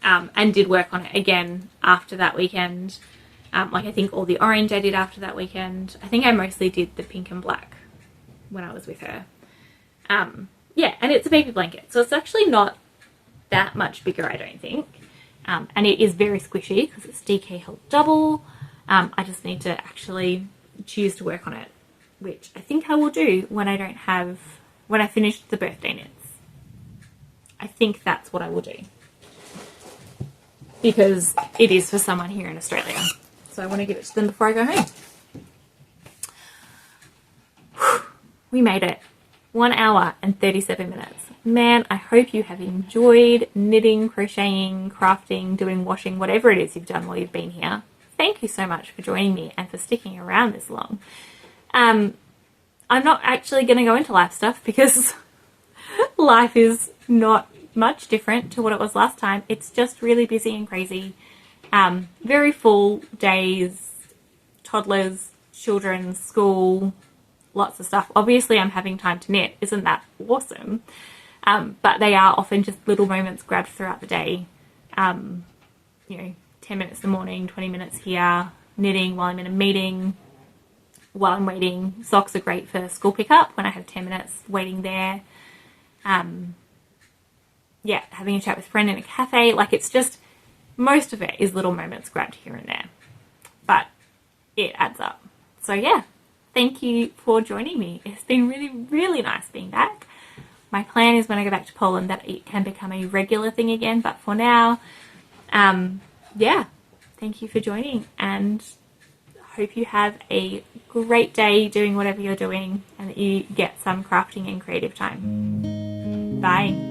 and did work on it again after that weekend. Like I think all the orange I did after that weekend. I think I mostly did the pink and black when I was with her. Yeah, and it's a baby blanket, so it's actually not that much bigger, I don't think. And it is very squishy because it's DK held double. I just need to actually choose to work on it, which I think I will do when I finish the birthday knits. I think that's what I will do, because it is for someone here in Australia, so I want to give it to them before I go home. We made it. 1 hour and 37 minutes. Man, I hope you have enjoyed knitting, crocheting, crafting, doing washing, whatever it is you've done while you've been here. Thank you so much for joining me and for sticking around this long. I'm not actually going to go into life stuff because life is not much different to what it was last time. It's just really busy and crazy. Very full days, toddlers, children, school, lots of stuff. Obviously I'm having time to knit. Isn't that awesome? But they are often just little moments grabbed throughout the day. 10 minutes in the morning, 20 minutes here, knitting while I'm in a meeting, while I'm waiting. Socks are great for school pickup when I have 10 minutes waiting there. Yeah, having a chat with a friend in a cafe. Like, it's just, most of it is little moments grabbed here and there, but it adds up. So yeah, thank you for joining me. It's been really, really nice being back. My plan is when I go back to Poland that it can become a regular thing again, but for now, yeah, thank you for joining, and hope you have a great day doing whatever you're doing and that you get some crafting and creative time. Bye.